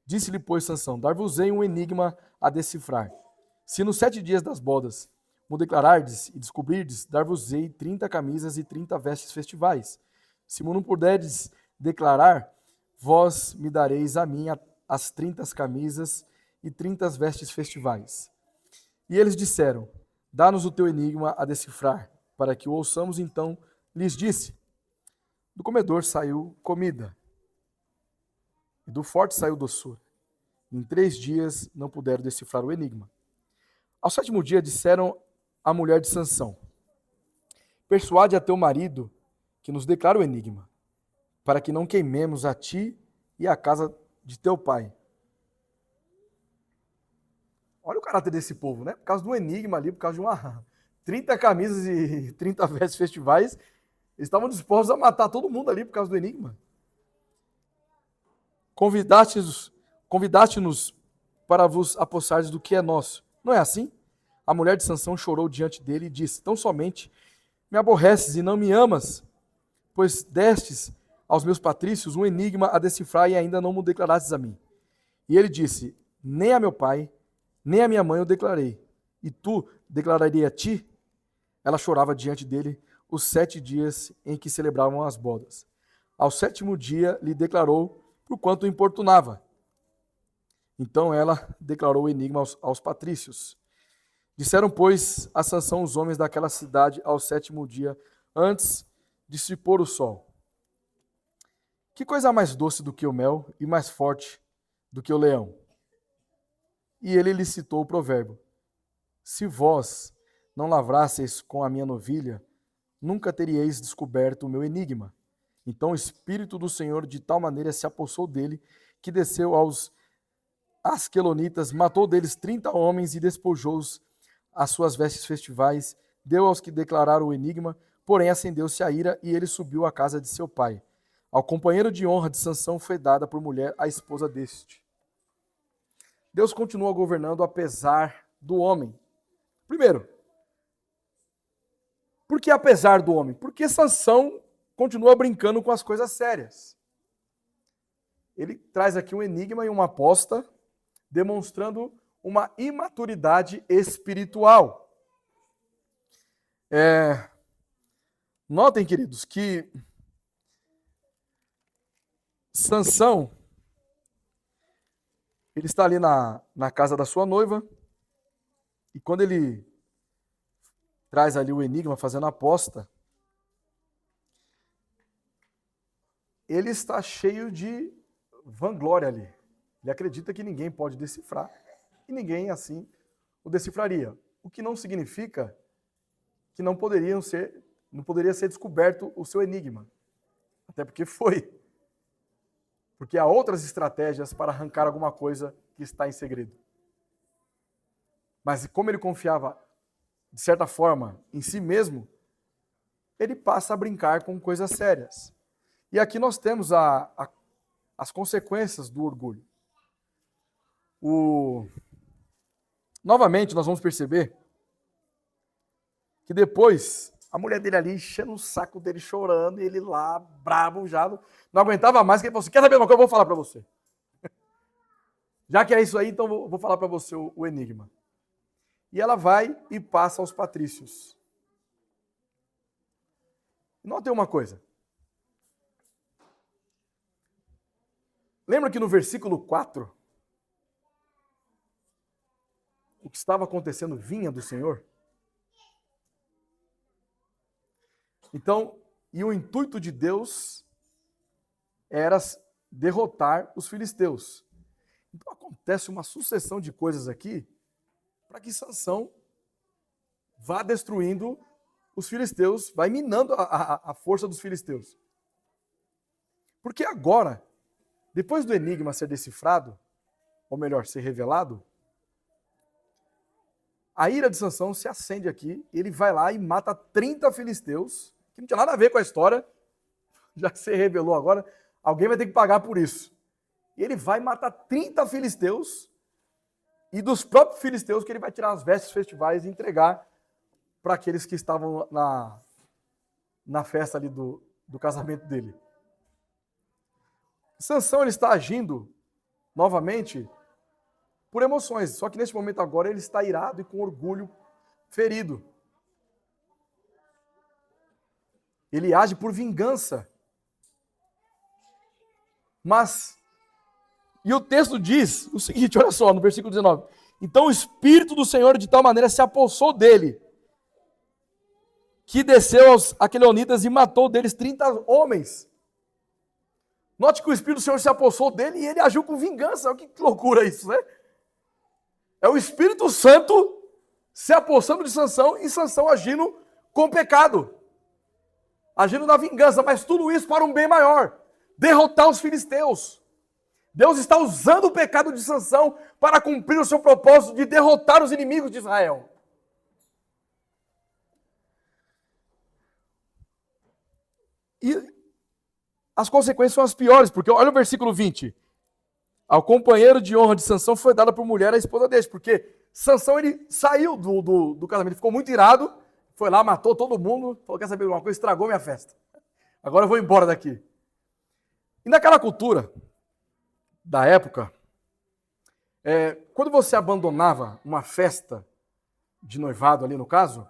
Disse-lhe, pois, Sansão: dar-vos-ei um enigma a decifrar. Se nos 7 dias das bodas mo declarardes e descobrirdes, dar-vos-ei 30 camisas e 30 vestes festivais. Se não puderdes declarar, vós me dareis a mim as 30 camisas e 30 vestes festivais. E eles disseram, dá-nos o teu enigma a decifrar, para que o ouçamos. Então lhes disse, do comedor saiu comida, e do forte saiu doçura. Em 3 dias não puderam decifrar o enigma. Ao 7º dia disseram à mulher de Sansão, persuade a teu marido que nos declare o enigma, para que não queimemos a ti e a casa de teu pai. Olha o caráter desse povo, né? Por causa do enigma ali, por causa de 30 camisas e 30 vestes festivais, eles estavam dispostos a matar todo mundo ali por causa do enigma. Convidaste-nos para vos apossardes do que é nosso. Não é assim? A mulher de Sansão chorou diante dele e disse, tão somente me aborreces e não me amas, pois destes aos meus patrícios um enigma a decifrar e ainda não me declarastes a mim. E ele disse, nem a meu pai, nem a minha mãe eu declarei, e tu declararei a ti? Ela chorava diante dele os 7 dias em que celebravam as bodas. Ao 7º dia lhe declarou, porquanto o importunava. Então ela declarou o enigma aos patrícios. Disseram, pois, a Sansão os homens daquela cidade ao 7º dia, antes de se pôr o sol. Que coisa mais doce do que o mel e mais forte do que o leão? E ele lhe citou o provérbio, se vós não lavrasseis com a minha novilha, nunca teríeis descoberto o meu enigma. Então o Espírito do Senhor de tal maneira se apossou dele, que desceu aos asquelonitas, matou deles 30 homens e despojou-os as suas vestes festivais, deu aos que declararam o enigma, porém acendeu-se a ira e ele subiu à casa de seu pai. Ao companheiro de honra de Sansão foi dada por mulher a esposa deste. Deus continua governando apesar do homem. Primeiro, por que apesar do homem? Porque Sansão continua brincando com as coisas sérias. Ele traz aqui um enigma e uma aposta, demonstrando uma imaturidade espiritual. Notem, queridos, que Sansão, ele está ali na casa da sua noiva, e quando ele traz ali o enigma, fazendo a aposta, ele está cheio de vanglória ali. Ele acredita que ninguém pode decifrar, e ninguém assim o decifraria. O que não significa que não poderia ser descoberto o seu enigma. Até porque foi. Porque há outras estratégias para arrancar alguma coisa que está em segredo. Mas como ele confiava, de certa forma, em si mesmo, ele passa a brincar com coisas sérias. E aqui nós temos as consequências do orgulho. Novamente, nós vamos perceber que depois a mulher dele ali enchendo o saco dele, chorando, e ele lá, bravo, já não aguentava mais, que ele falou assim, quer saber uma coisa? Eu vou falar para você. Já que é isso aí, então eu vou falar para você o enigma. E ela vai e passa aos patrícios. Notem uma coisa. Lembra que no versículo 4, o que estava acontecendo vinha do Senhor? Então, e o intuito de Deus era derrotar os filisteus. Então acontece uma sucessão de coisas aqui para que Sansão vá destruindo os filisteus, vai minando a força dos filisteus. Porque agora, depois do enigma ser decifrado, ou melhor, ser revelado, a ira de Sansão se acende aqui, ele vai lá e mata 30 filisteus, que não tinha nada a ver com a história, já que se revelou agora, alguém vai ter que pagar por isso. E ele vai matar 30 filisteus, e dos próprios filisteus que ele vai tirar as vestes festivais e entregar para aqueles que estavam na festa ali do casamento dele. Sansão, ele está agindo novamente por emoções, só que nesse momento agora ele está irado e com orgulho ferido. Ele age por vingança. E o texto diz o seguinte, olha só, no versículo 19. Então o Espírito do Senhor de tal maneira se apossou dele, que desceu aos aqueleonitas e matou deles 30 homens. Note que o Espírito do Senhor se apossou dele e ele agiu com vingança. Olha que loucura isso, né? É o Espírito Santo se apossando de Sansão e Sansão agindo com pecado. Agindo na vingança, mas tudo isso para um bem maior. Derrotar os filisteus. Deus está usando o pecado de Sansão para cumprir o seu propósito de derrotar os inimigos de Israel. E as consequências são as piores, porque olha o versículo 20. Ao companheiro de honra de Sansão foi dada por mulher a esposa dele, porque Sansão ele saiu do casamento, ele ficou muito irado, foi lá, matou todo mundo, falou, quer saber de uma coisa, estragou minha festa. Agora eu vou embora daqui. E naquela cultura da época, quando você abandonava uma festa de noivado ali no caso,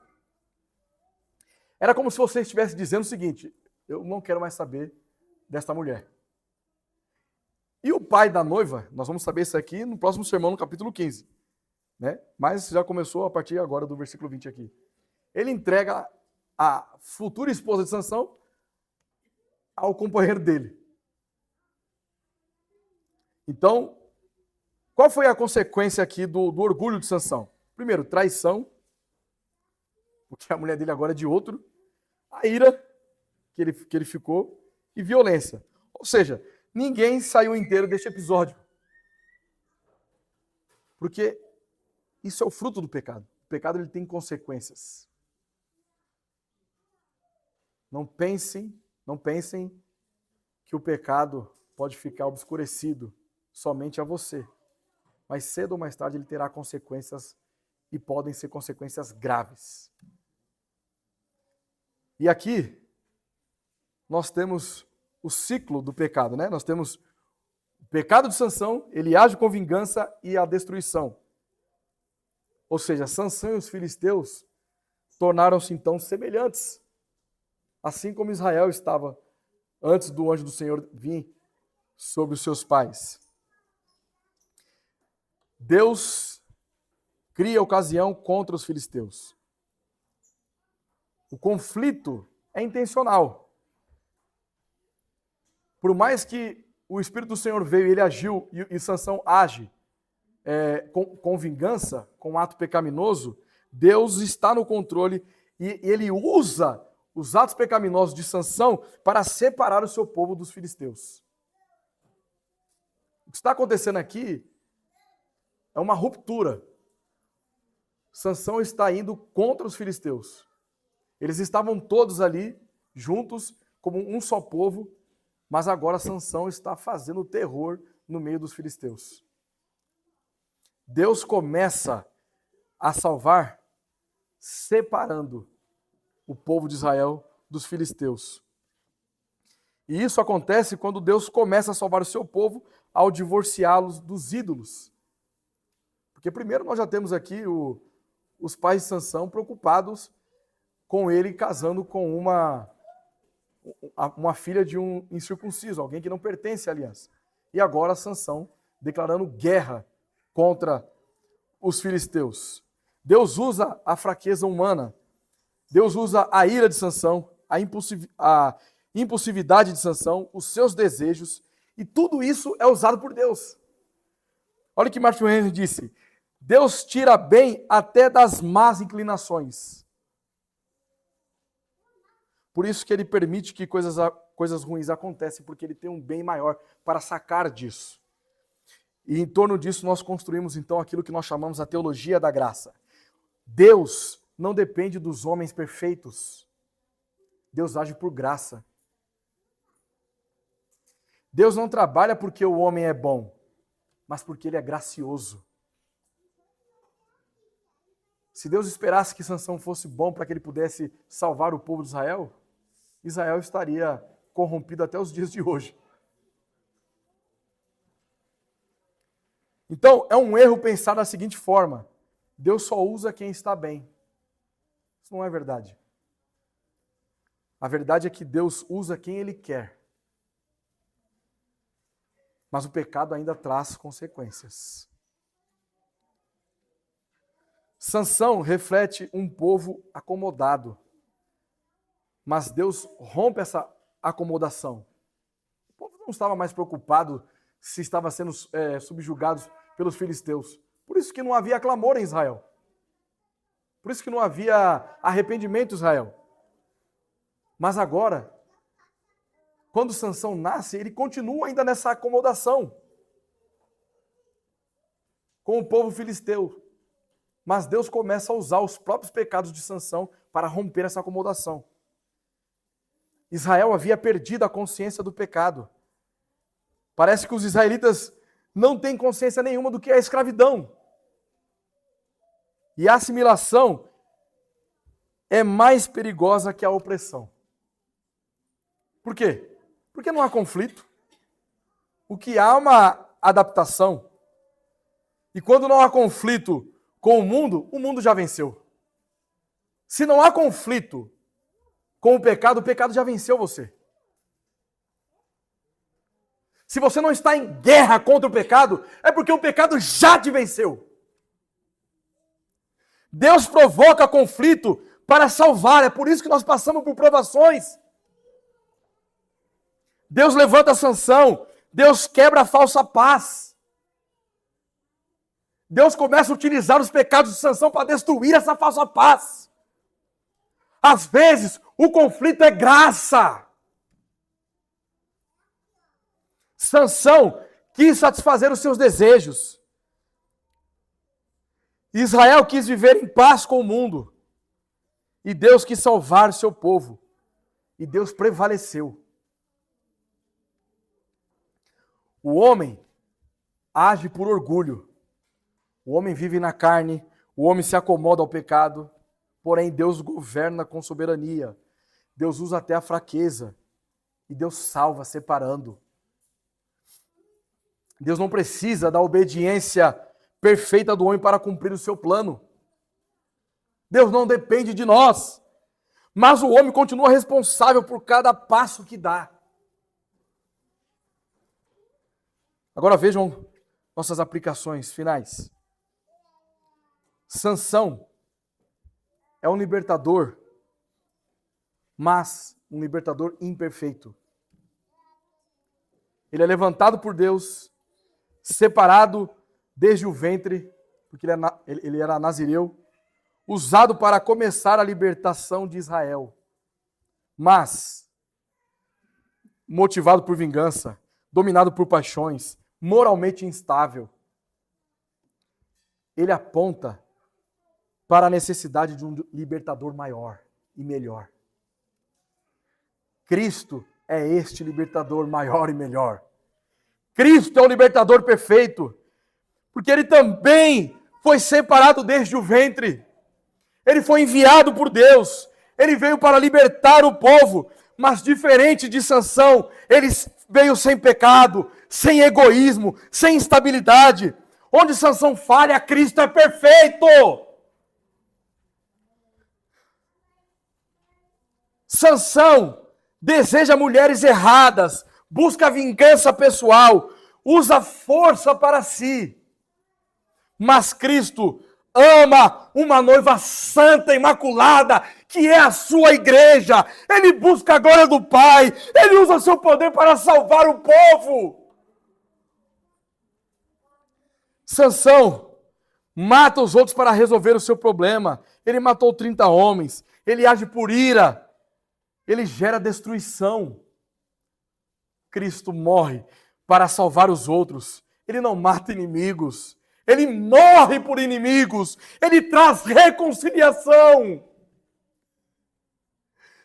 era como se você estivesse dizendo o seguinte, eu não quero mais saber desta mulher. E o pai da noiva, nós vamos saber isso aqui no próximo sermão, no capítulo 15. Né? Mas já começou a partir agora do versículo 20 aqui. Ele entrega a futura esposa de Sansão ao companheiro dele. Então, qual foi a consequência aqui do orgulho de Sansão? Primeiro, traição, porque a mulher dele agora é de outro, a ira que ele ficou e violência. Ou seja, ninguém saiu inteiro deste episódio. Porque isso é o fruto do pecado. O pecado ele tem consequências. Não pensem que o pecado pode ficar obscurecido somente a você. Mas cedo ou mais tarde ele terá consequências e podem ser consequências graves. E aqui nós temos o ciclo do pecado, né? Nós temos o pecado de Sansão, ele age com vingança e a destruição. Ou seja, Sansão e os filisteus tornaram-se então semelhantes, assim como Israel estava antes do anjo do Senhor vir sobre os seus pais. Deus cria ocasião contra os filisteus. O conflito é intencional. Por mais que o Espírito do Senhor veio e ele agiu, e Sansão age com vingança, com um ato pecaminoso, Deus está no controle e ele usa os atos pecaminosos de Sansão para separar o seu povo dos filisteus. O que está acontecendo aqui é uma ruptura. Sansão está indo contra os filisteus. Eles estavam todos ali, juntos, como um só povo, mas agora Sansão está fazendo terror no meio dos filisteus. Deus começa a salvar separando o povo de Israel dos filisteus. E isso acontece quando Deus começa a salvar o seu povo ao divorciá-los dos ídolos. Porque primeiro nós já temos aqui os pais de Sansão preocupados com ele casando com uma filha de um incircunciso, alguém que não pertence à aliança. E agora Sansão declarando guerra contra os filisteus. Deus usa a fraqueza humana, Deus usa a ira de Sansão, a impulsividade de Sansão, os seus desejos, e tudo isso é usado por Deus. Olha o que Martin Henry disse, Deus tira bem até das más inclinações. Por isso que ele permite que coisas ruins aconteçam, porque ele tem um bem maior para sacar disso. E em torno disso nós construímos então aquilo que nós chamamos a teologia da graça. Deus não depende dos homens perfeitos. Deus age por graça. Deus não trabalha porque o homem é bom, mas porque ele é gracioso. Se Deus esperasse que Sansão fosse bom para que ele pudesse salvar o povo de Israel, Israel estaria corrompido até os dias de hoje. Então, é um erro pensar da seguinte forma: Deus só usa quem está bem. Isso não é verdade. A verdade é que Deus usa quem Ele quer. Mas o pecado ainda traz consequências. Sansão reflete um povo acomodado. Mas Deus rompe essa acomodação. O povo não estava mais preocupado se estava sendo subjugado pelos filisteus. Por isso que não havia clamor em Israel. Por isso que não havia arrependimento em Israel. Mas agora, quando Sansão nasce, ele continua ainda nessa acomodação com o povo filisteu. Mas Deus começa a usar os próprios pecados de Sansão para romper essa acomodação. Israel havia perdido a consciência do pecado. Parece que os israelitas não têm consciência nenhuma do que é a escravidão. E a assimilação é mais perigosa que a opressão. Por quê? Porque não há conflito. O que há é uma adaptação. E quando não há conflito com o mundo já venceu. Se não há conflito com o pecado já venceu você. Se você não está em guerra contra o pecado, é porque o pecado já te venceu. Deus provoca conflito para salvar, é por isso que nós passamos por provações. Deus levanta Sansão, Deus quebra a falsa paz. Deus começa a utilizar os pecados de Sansão para destruir essa falsa paz. Às vezes, o conflito é graça. Sansão quis satisfazer os seus desejos. Israel quis viver em paz com o mundo. E Deus quis salvar o seu povo. E Deus prevaleceu. O homem age por orgulho. O homem vive na carne. O homem se acomoda ao pecado. Porém, Deus governa com soberania. Deus usa até a fraqueza. E Deus salva separando. Deus não precisa da obediência perfeita do homem para cumprir o seu plano. Deus não depende de nós. Mas o homem continua responsável por cada passo que dá. Agora vejam nossas aplicações finais. Sansão é um libertador, mas um libertador imperfeito. Ele é levantado por Deus, separado desde o ventre, porque ele era nazireu, usado para começar a libertação de Israel. Mas, motivado por vingança, dominado por paixões, moralmente instável, ele aponta para a necessidade de um libertador maior e melhor. Cristo é este libertador maior e melhor. Cristo é o libertador perfeito, porque ele também foi separado desde o ventre. Ele foi enviado por Deus. Ele veio para libertar o povo, mas diferente de Sansão, ele veio sem pecado, sem egoísmo, sem instabilidade. Onde Sansão falha, Cristo é perfeito. Sansão deseja mulheres erradas, busca vingança pessoal, usa força para si. Mas Cristo ama uma noiva santa, imaculada, que é a sua igreja. Ele busca a glória do Pai, ele usa seu poder para salvar o povo. Sansão mata os outros para resolver o seu problema. Ele matou 30 homens, ele age por ira, ele gera destruição. Cristo morre para salvar os outros. Ele não mata inimigos. Ele morre por inimigos. Ele traz reconciliação.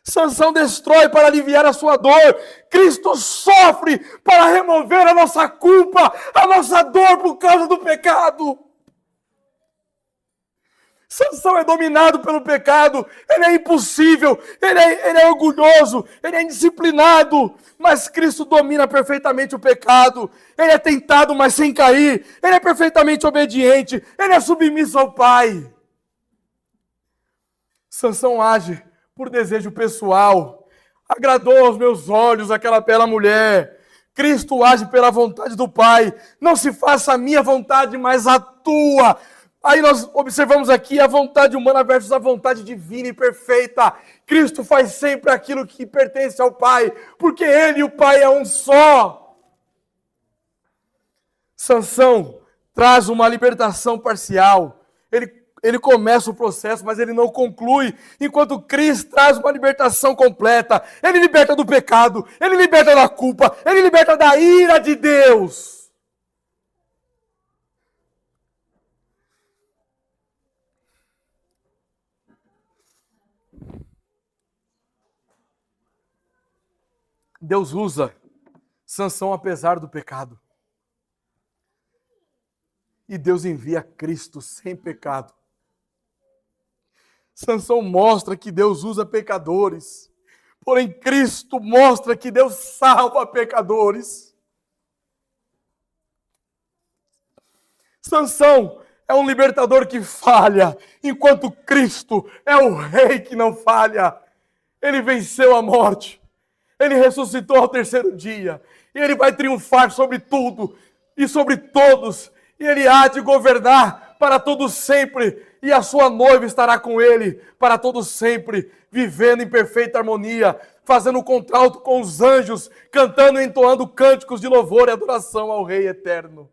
Sansão destrói para aliviar a sua dor. Cristo sofre para remover a nossa culpa, a nossa dor por causa do pecado. Sansão é dominado pelo pecado, ele é impossível, ele é orgulhoso, ele é indisciplinado, mas Cristo domina perfeitamente o pecado. Ele é tentado, mas sem cair, ele é perfeitamente obediente, ele é submisso ao Pai. Sansão age por desejo pessoal. Agradou aos meus olhos aquela bela mulher. Cristo age pela vontade do Pai. Não se faça a minha vontade, mas a tua. Aí nós observamos aqui a vontade humana versus a vontade divina e perfeita. Cristo faz sempre aquilo que pertence ao Pai, porque Ele e o Pai é um só. Sansão traz uma libertação parcial. Ele começa o processo, mas ele não conclui. Enquanto Cristo traz uma libertação completa. Ele liberta do pecado, ele liberta da culpa, ele liberta da ira de Deus. Deus usa Sansão apesar do pecado. E Deus envia Cristo sem pecado. Sansão mostra que Deus usa pecadores. Porém, Cristo mostra que Deus salva pecadores. Sansão é um libertador que falha, enquanto Cristo é o rei que não falha. Ele venceu a morte. Ele ressuscitou ao terceiro dia. E ele vai triunfar sobre tudo e sobre todos. E ele há de governar para todos sempre. E a sua noiva estará com ele para todos sempre, vivendo em perfeita harmonia, fazendo contralto com os anjos, cantando e entoando cânticos de louvor e adoração ao Rei eterno.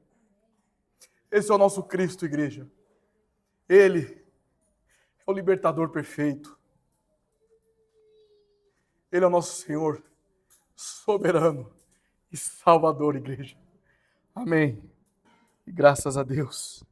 Esse é o nosso Cristo, igreja. Ele é o libertador perfeito. Ele é o nosso Senhor soberano e salvador, igreja. Amém. E graças a Deus.